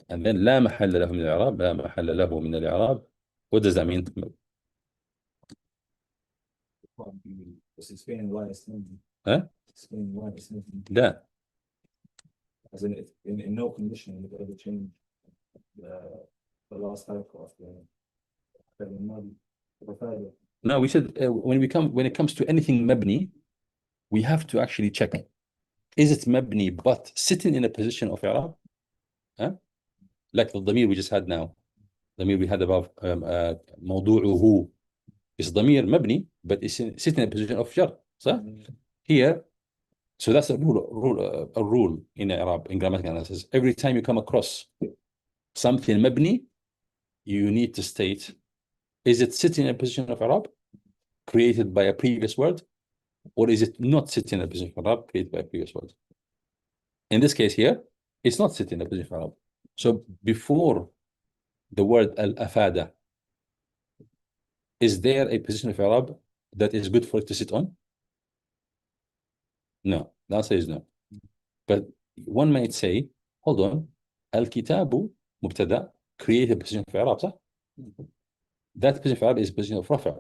And then لا محل له من الإعراب. لا محل له من الإعراب. What does that mean? Huh? لا.
As in no condition would ever change the last cycle of the modi.
No, we said when it comes to anything mabni, we have to actually check. Is it mabni but sitting in a position of i'rab? Huh? Like the dhamir we just had now. The dhamir we had above, موضوعه is dhamir mabni, but it's sitting in a position of jar. So here, so that's a rule in i'rab, in grammatical analysis. Every time you come across something mabni, you need to state, is it sitting in a position of i'rab created by a previous word, or is it not sitting in a position of i'rab created by a previous word? In this case here, it's not sitting in a position of i'rab. So before the word al-afada, is there a position of i'rab that is good for it to sit on? No, the answer is no. But one might say, hold on, al-kitabu mubtada, create a position of i'rab, صح? That position of i'rab is a position of rafa,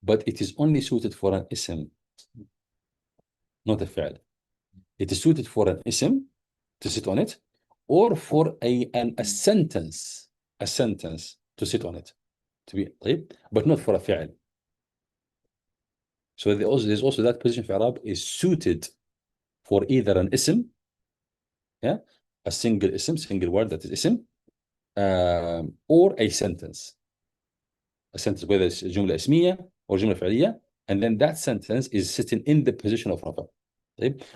but it is only suited for an ism, not a fi'l. It is suited for an ism to sit on it, or for a sentence to sit on it, to be طيب, but not for a fi'l. So there's also that position of i'rab is suited for either an ism, yeah, a single ism, single word that is ism, or a sentence, whether it's jumla ismiya or jumla fi'liya, and then that sentence is sitting in the position of rafa.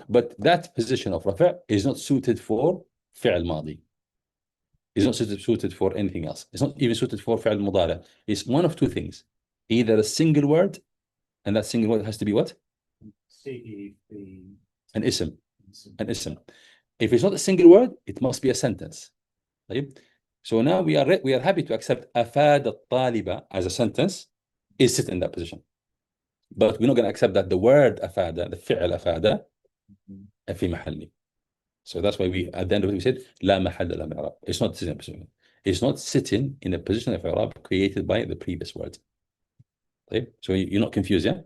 But that position of rafa is not suited for fi'l madi. It's not suited for anything else. It's not even suited for fi'l mudari. It's one of two things: either a single word And that single word has to be what? An ism. An ism. If it's not a single word, it must be a sentence. طيب. So now we are happy to accept أفاد الطالب as a sentence is sit in that position. But we're not going to accept that the word أفاد, the فعل أفاد في محله. So that's why we, at the end of it, we said لا محل له من الإعراب. It's not sitting in a position. It's not sitting in a position of إعراب created by the previous word. طيب. So you're not confused, yeah?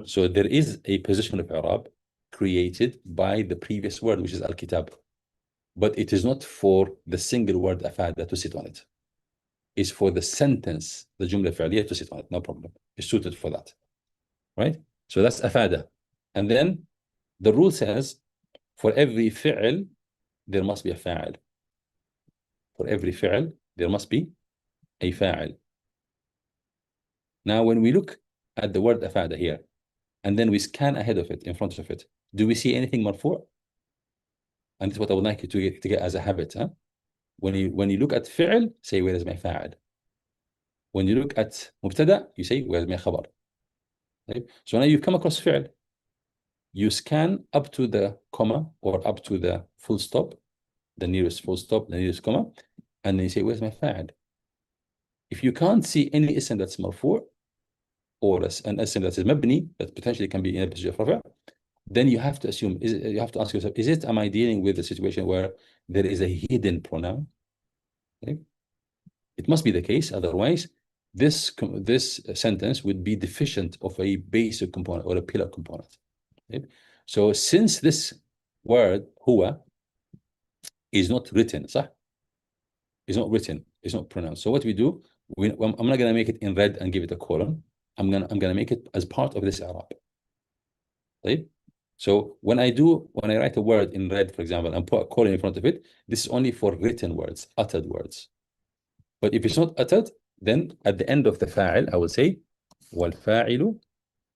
So there is a position of إعراب created by the previous word, which is al-kitab. But it is not for the single word أفاد to sit on it. It's for the sentence, the جملة فعلية to sit on it. No problem. It's suited for that. Right? So that's أفاد. And then the rule says for every فعل, there must be a فاعل. For every فعل, there must be a فاعل. Now, when we look at the word أفاد here, and then we scan ahead of it, in front of it, do we see anything مرفوع? And this is what I would like you to get as a habit. Huh? When you look at فعل, say, where is my فاعل? When you look at مبتدأ, you say, where is my خبر? Right? So now you've come across فعل. You scan up to the comma or up to the full stop, the nearest full stop, the nearest comma, and then you say, where's my فاعل? If you can't see any ism that's مرفوع, or an ism that is مبني, that potentially can be in a position of رفع, then you have to assume, you have to ask yourself, am I dealing with a situation where there is a hidden pronoun? Okay. It must be the case, otherwise this sentence would be deficient of a basic component or a pillar component. Okay. So since this word huwa is not written, صح? Is not written, it's not pronounced. So what we do, I'm not going to make it in red and give it a colon. I'm gonna make it as part of this i'rab. Right? So when I write a word in red, for example, and put a colon in front of it, this is only for written words, uttered words. But if it's not uttered, then at the end of the فاعل, I will say والفاعل.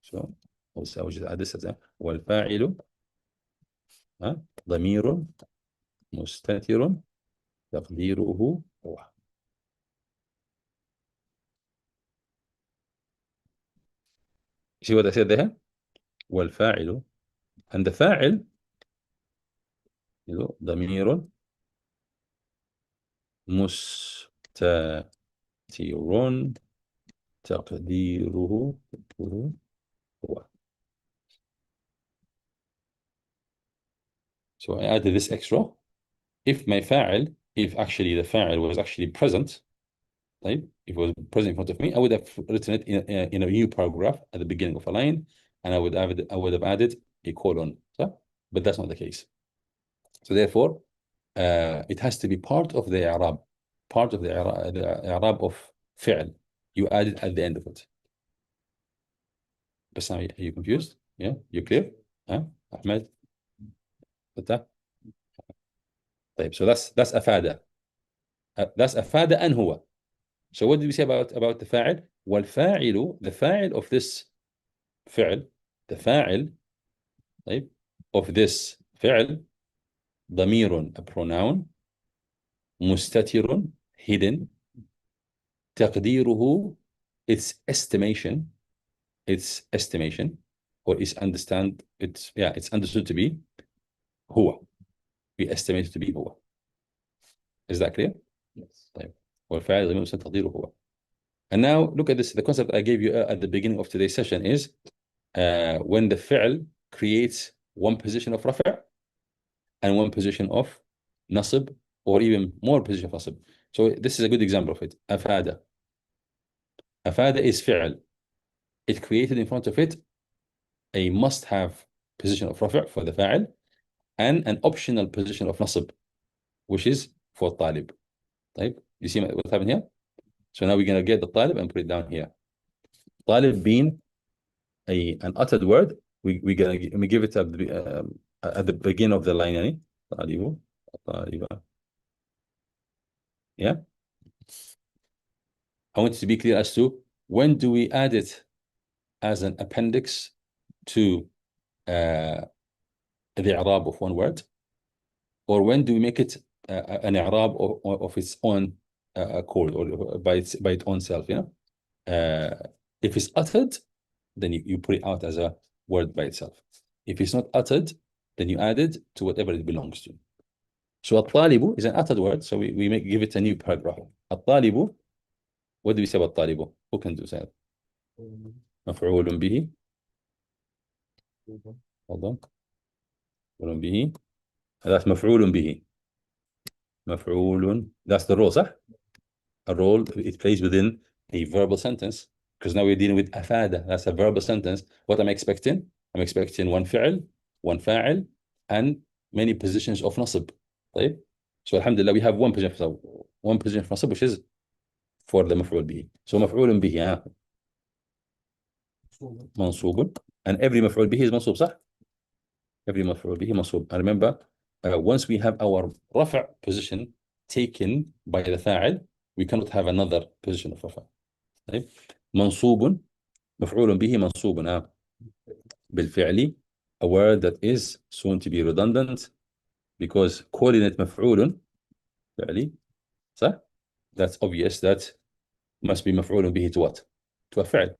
So I will just add this as a والفاعل ضمير مستتر تقديره هو. See what I said there? والفاعل, and the فاعل ضمير مستتر تقديره هو. So I added this extra. If my فاعل, if actually the فاعل was actually present, right? If it was present in front of me, I would have written it in a new paragraph at the beginning of a line, and I would have added a colon. So, but that's not the case. So therefore, it has to be part of the i'rab, the i'rab of فعل. You add it at the end of it. But are you confused? Yeah, you clear? Huh? Ahmed? Fatah? طيب, so that's أفاد. That's أفاد and هو. So what did we say about the فاعل? والفاعل, the فاعل of this فعل, the فاعل, طيب, of this فعل, ضمير, a pronoun, مستتر, hidden, تقديره, its estimation, or it's understood to be هو. We estimate it to be هو. Is that clear?
Yes.
طيب. والفاعل ضمير مستتر تقديره هو. And now look at this. The concept I gave you at the beginning of today's session is when the فعل creates one position of رفع and one position of nasb, or even more position of nasb. So this is a good example of it. أفاد. أفاد is فعل. It created in front of it a must-have position of رفع for the فاعل and an optional position of nasb, which is for طالب. طيب, you see what happened here? So now we're going to get the طالب and put it down here. طالب being an uttered word, we give it at the beginning of the line, يعني طالب, طالبة. Yeah. I want to be clear as to when do we add it as an appendix to the i'rab of one word, or when do we make it an i'rab of its own accord, or by its own self. If it's uttered, then you put it out as a word by itself. If it's not uttered, then you add it to whatever it belongs to. So الطالب is an uttered word, so we give it a new paragraph. الطالب, what do we say about الطالب? Who can do that? مفعول به. Hold on. مفعول به. That's مفعول به. مفعول. That's the role, صح? A role, it plays within a verbal sentence, because now we're dealing with أفاد. That's a verbal sentence. What am I expecting? I'm expecting one فعل, one فاعل, and many positions of نصب. طيب? So alhamdulillah, we have one position of نصب, which is for the مفعول به. So مفعول به منصوب, and every مفعول به is منصوب, صح? Every مفعول به منصوب. And remember, once we have our رفع position taken by the فاعل, we cannot have another position of رفع. طيب. منصوب, مفعول به منصوب بالفعل, a word that is soon to be redundant, because calling it مفعول فعلي, صح? That's obvious, that must be مفعول به to what? To a فعل.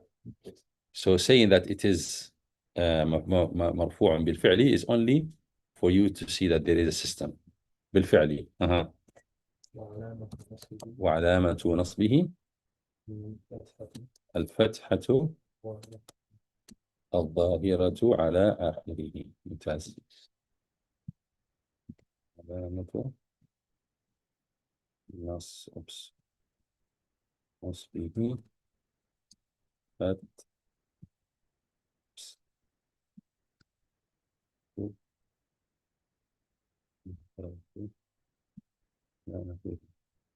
So saying that it is مرفوع بالفعل is only for you to see that there is a system. بالفعل. وعلامة نصبه الفتحة الظاهرة على آخره. ممتاز. علامة نصبه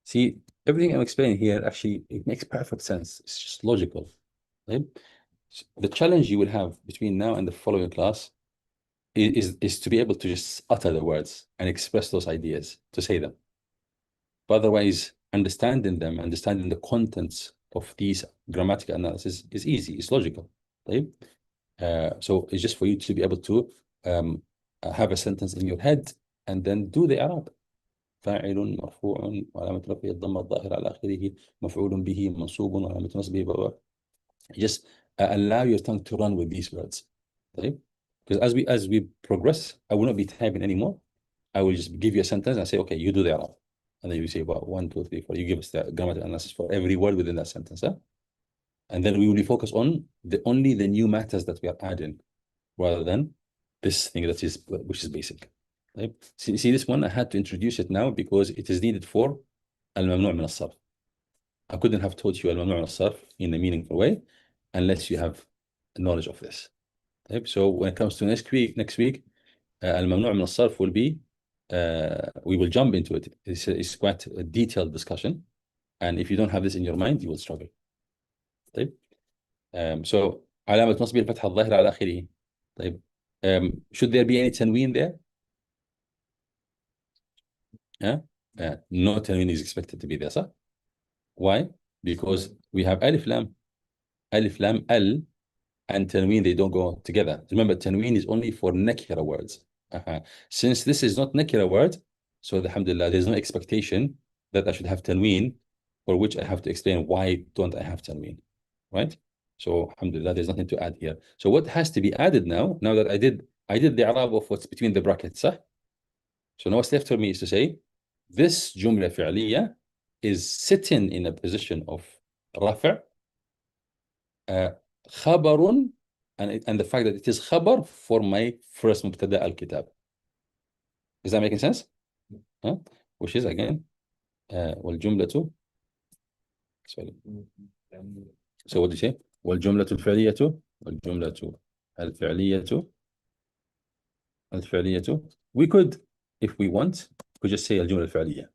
See, everything I'm explaining here, actually, it makes perfect sense. It's just logical. Right? The challenge you will have between now and the following class is to be able to just utter the words and express those ideas, to say them. But otherwise, understanding them, understanding the contents of these grammatical analysis is easy, it's logical. Right? So it's just for you to be able to have a sentence in your head and then do the Arab. فاعل مرفوع وعلامة رفعه الضمة الظاهرة على آخره مفعول به منصوب وعلامة نصبه. Just allow your tongue to run with these words. Okay? Because as we progress, I will not be typing anymore. I will just give you a sentence and say, okay, you do the Arab. And then you say about 1, 2, 3, 4. You give us the grammatical analysis for every word within that sentence. Huh? And then we will be focused on only the new matters that we are adding, rather than this thing which is basic. Right? See this one, I had to introduce it now because it is needed for الممنوع من الصرف. I couldn't have taught you الممنوع من الصرف in a meaningful way unless you have knowledge of this. Right? So when it comes to next week, الممنوع من الصرف will be, we will jump into it. It's quite a detailed discussion, and if you don't have this in your mind, you will struggle. طيب. So علامة نصبه الفتحة الظاهرة على آخره. طيب. Should there be any tanween there? No tanween is expected to be there, sir. Why? Because we have alif lam, al, and tanween, they don't go together. Remember, tanween is only for nakira words. Since this is not nakira word, so alhamdulillah, there's no expectation that I should have tanween, for which I have to explain why don't I have tanween, right? So alhamdulillah, there's nothing to add here. So what has to be added now that I did the i'rab of what's between the brackets, huh? So now what's left for me is to say, this jumla fi'liya is sitting in a position of rafa', khabarun, and the fact that it is khabar for my first mubtada al-kitab. Is that making sense? Huh? Which is again, wal-jumlatu. So what do you say? Wal-jumlatu al-fi'liyatu, wal-jumlatu al-fi'liyatu, al-fi'liyatu. We could, if we want, we just say al-jumla al-fi'liya,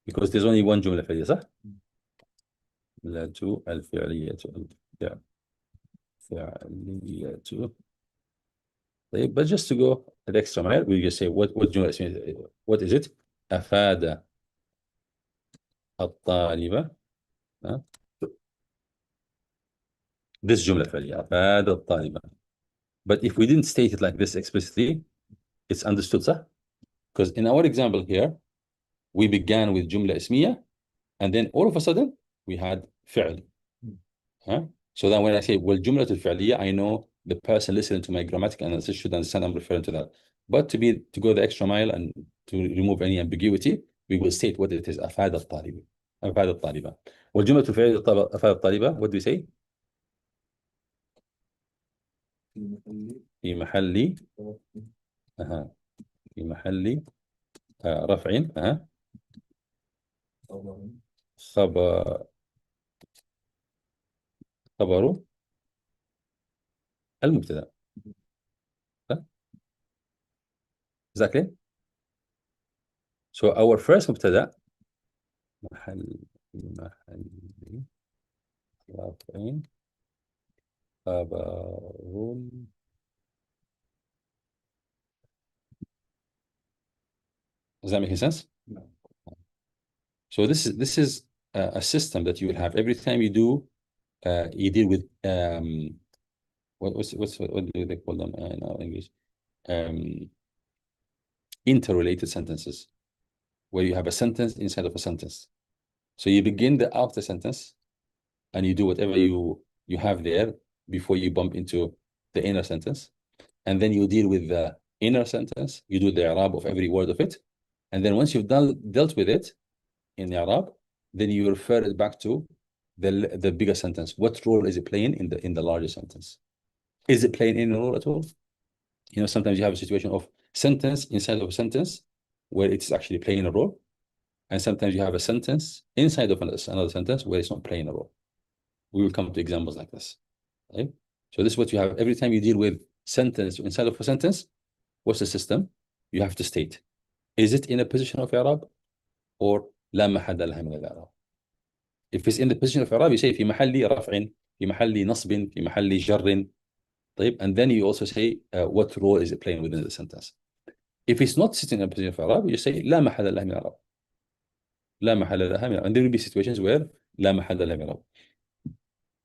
because there's only one jumla fi'liya, صح? الجملة الفعلية فعلية. But just to go the extra mile, we just say what is it? أفاد الطالب. This جملة فعلية أفاد الطالب. But if we didn't state it like this explicitly, it's understood, صح? Because in our example here, we began with جملة اسمية, and then all of a sudden we had فعل. So then when I say والجملة الفعلية, I know the person listening to my grammatical analysis should understand I'm referring to that. But to go the extra mile and to remove any ambiguity, we will state what it is. أفاد الطالب. أفاد الطالبة. والجملة الفعلية أفاد الطالبة. What do we say? في محل في محل رفع خبر المبتدا. Exactly. So our first مبتدا محل رفع خبر. Does that make sense?
No.
So this is a system that you will have every time you do you deal with what do they call them in our English? Interrelated sentences, where you have a sentence inside of a sentence. So you begin the after sentence and you do whatever you have there before you bump into the inner sentence, and then you deal with the inner sentence. You do the i'rab of every word of it, and then once you've dealt with it in the i'rab, then you refer it back to the bigger sentence. What role is it playing in the larger sentence? Is it playing any role at all? You know, sometimes you have a situation of sentence inside of a sentence where it's actually playing a role, and sometimes you have a sentence inside of another sentence where it's not playing a role. We will come to examples like this. Right? So this is what you have every time you deal with sentence inside of a sentence. What's the system? You have to state, is it in a position of i'rab or لا محل لها من الإعراب? If it's in the position of i'rab, you say في محل رفع, في محل نصب, في محل جر. طيب, and then you also say what role is it playing within the sentence. If it's not sitting in a position of i'rab, you say لا محل لها من الإعراب. لا محل لها من الإعراب. And there will be situations where لا محل لها من الإعراب.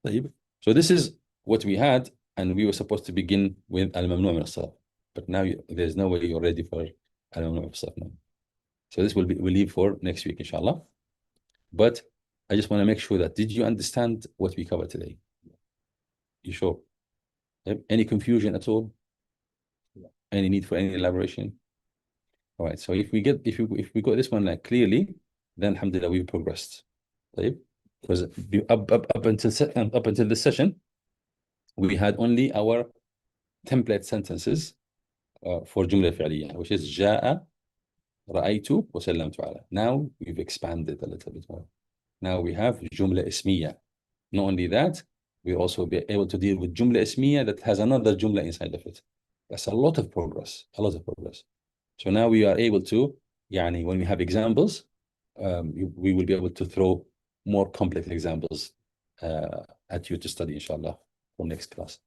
طيب. So this is what we had, and we were supposed to begin with الممنوع من الصرف. But now there's no way you're ready for الممنوع من الصرف now. So this we'll leave for next week, inshallah. But I just want to make sure that, did you understand what we covered today? You sure? Any confusion at all? Any need for any elaboration? All right. So if we got this one like clearly, then alhamdulillah we've progressed. Right? Because up until this session, we had only our template sentences for جملة فعلية, which is جاء رأيت وسلمت على. Now we've expanded a little bit more. Now we have جملة اسمية. Not only that, we also be able to deal with جملة اسمية that has another جملة inside of it. That's a lot of progress. So now we are able to, يعني, when we have examples, we will be able to throw more complex examples at you to study, inshallah, for next class.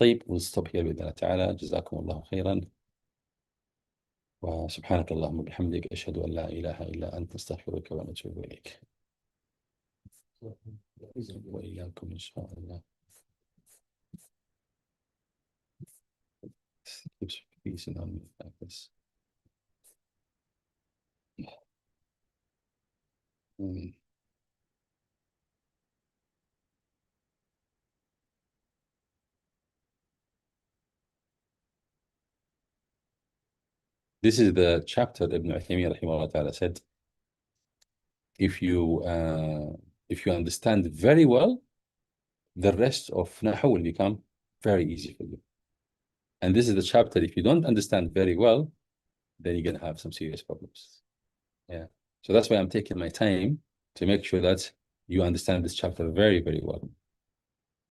طيب, we'll stop here بإذن الله تعالى. جزاكم الله خيرا. وسبحانك اللهم وبحمدك أشهد أن لا إله إلا أنت أستغفرك ونتوب إليك. وإياكم إن شاء الله. Keeps freezing on me like this. This is the chapter Ibn Uthaymeen rahimahullah ta'ala said, if you understand very well, the rest of Nahu will become very easy for you. And this is the chapter, if you don't understand very well, then you're going to have some serious problems. Yeah. So that's why I'm taking my time to make sure that you understand this chapter very, very well.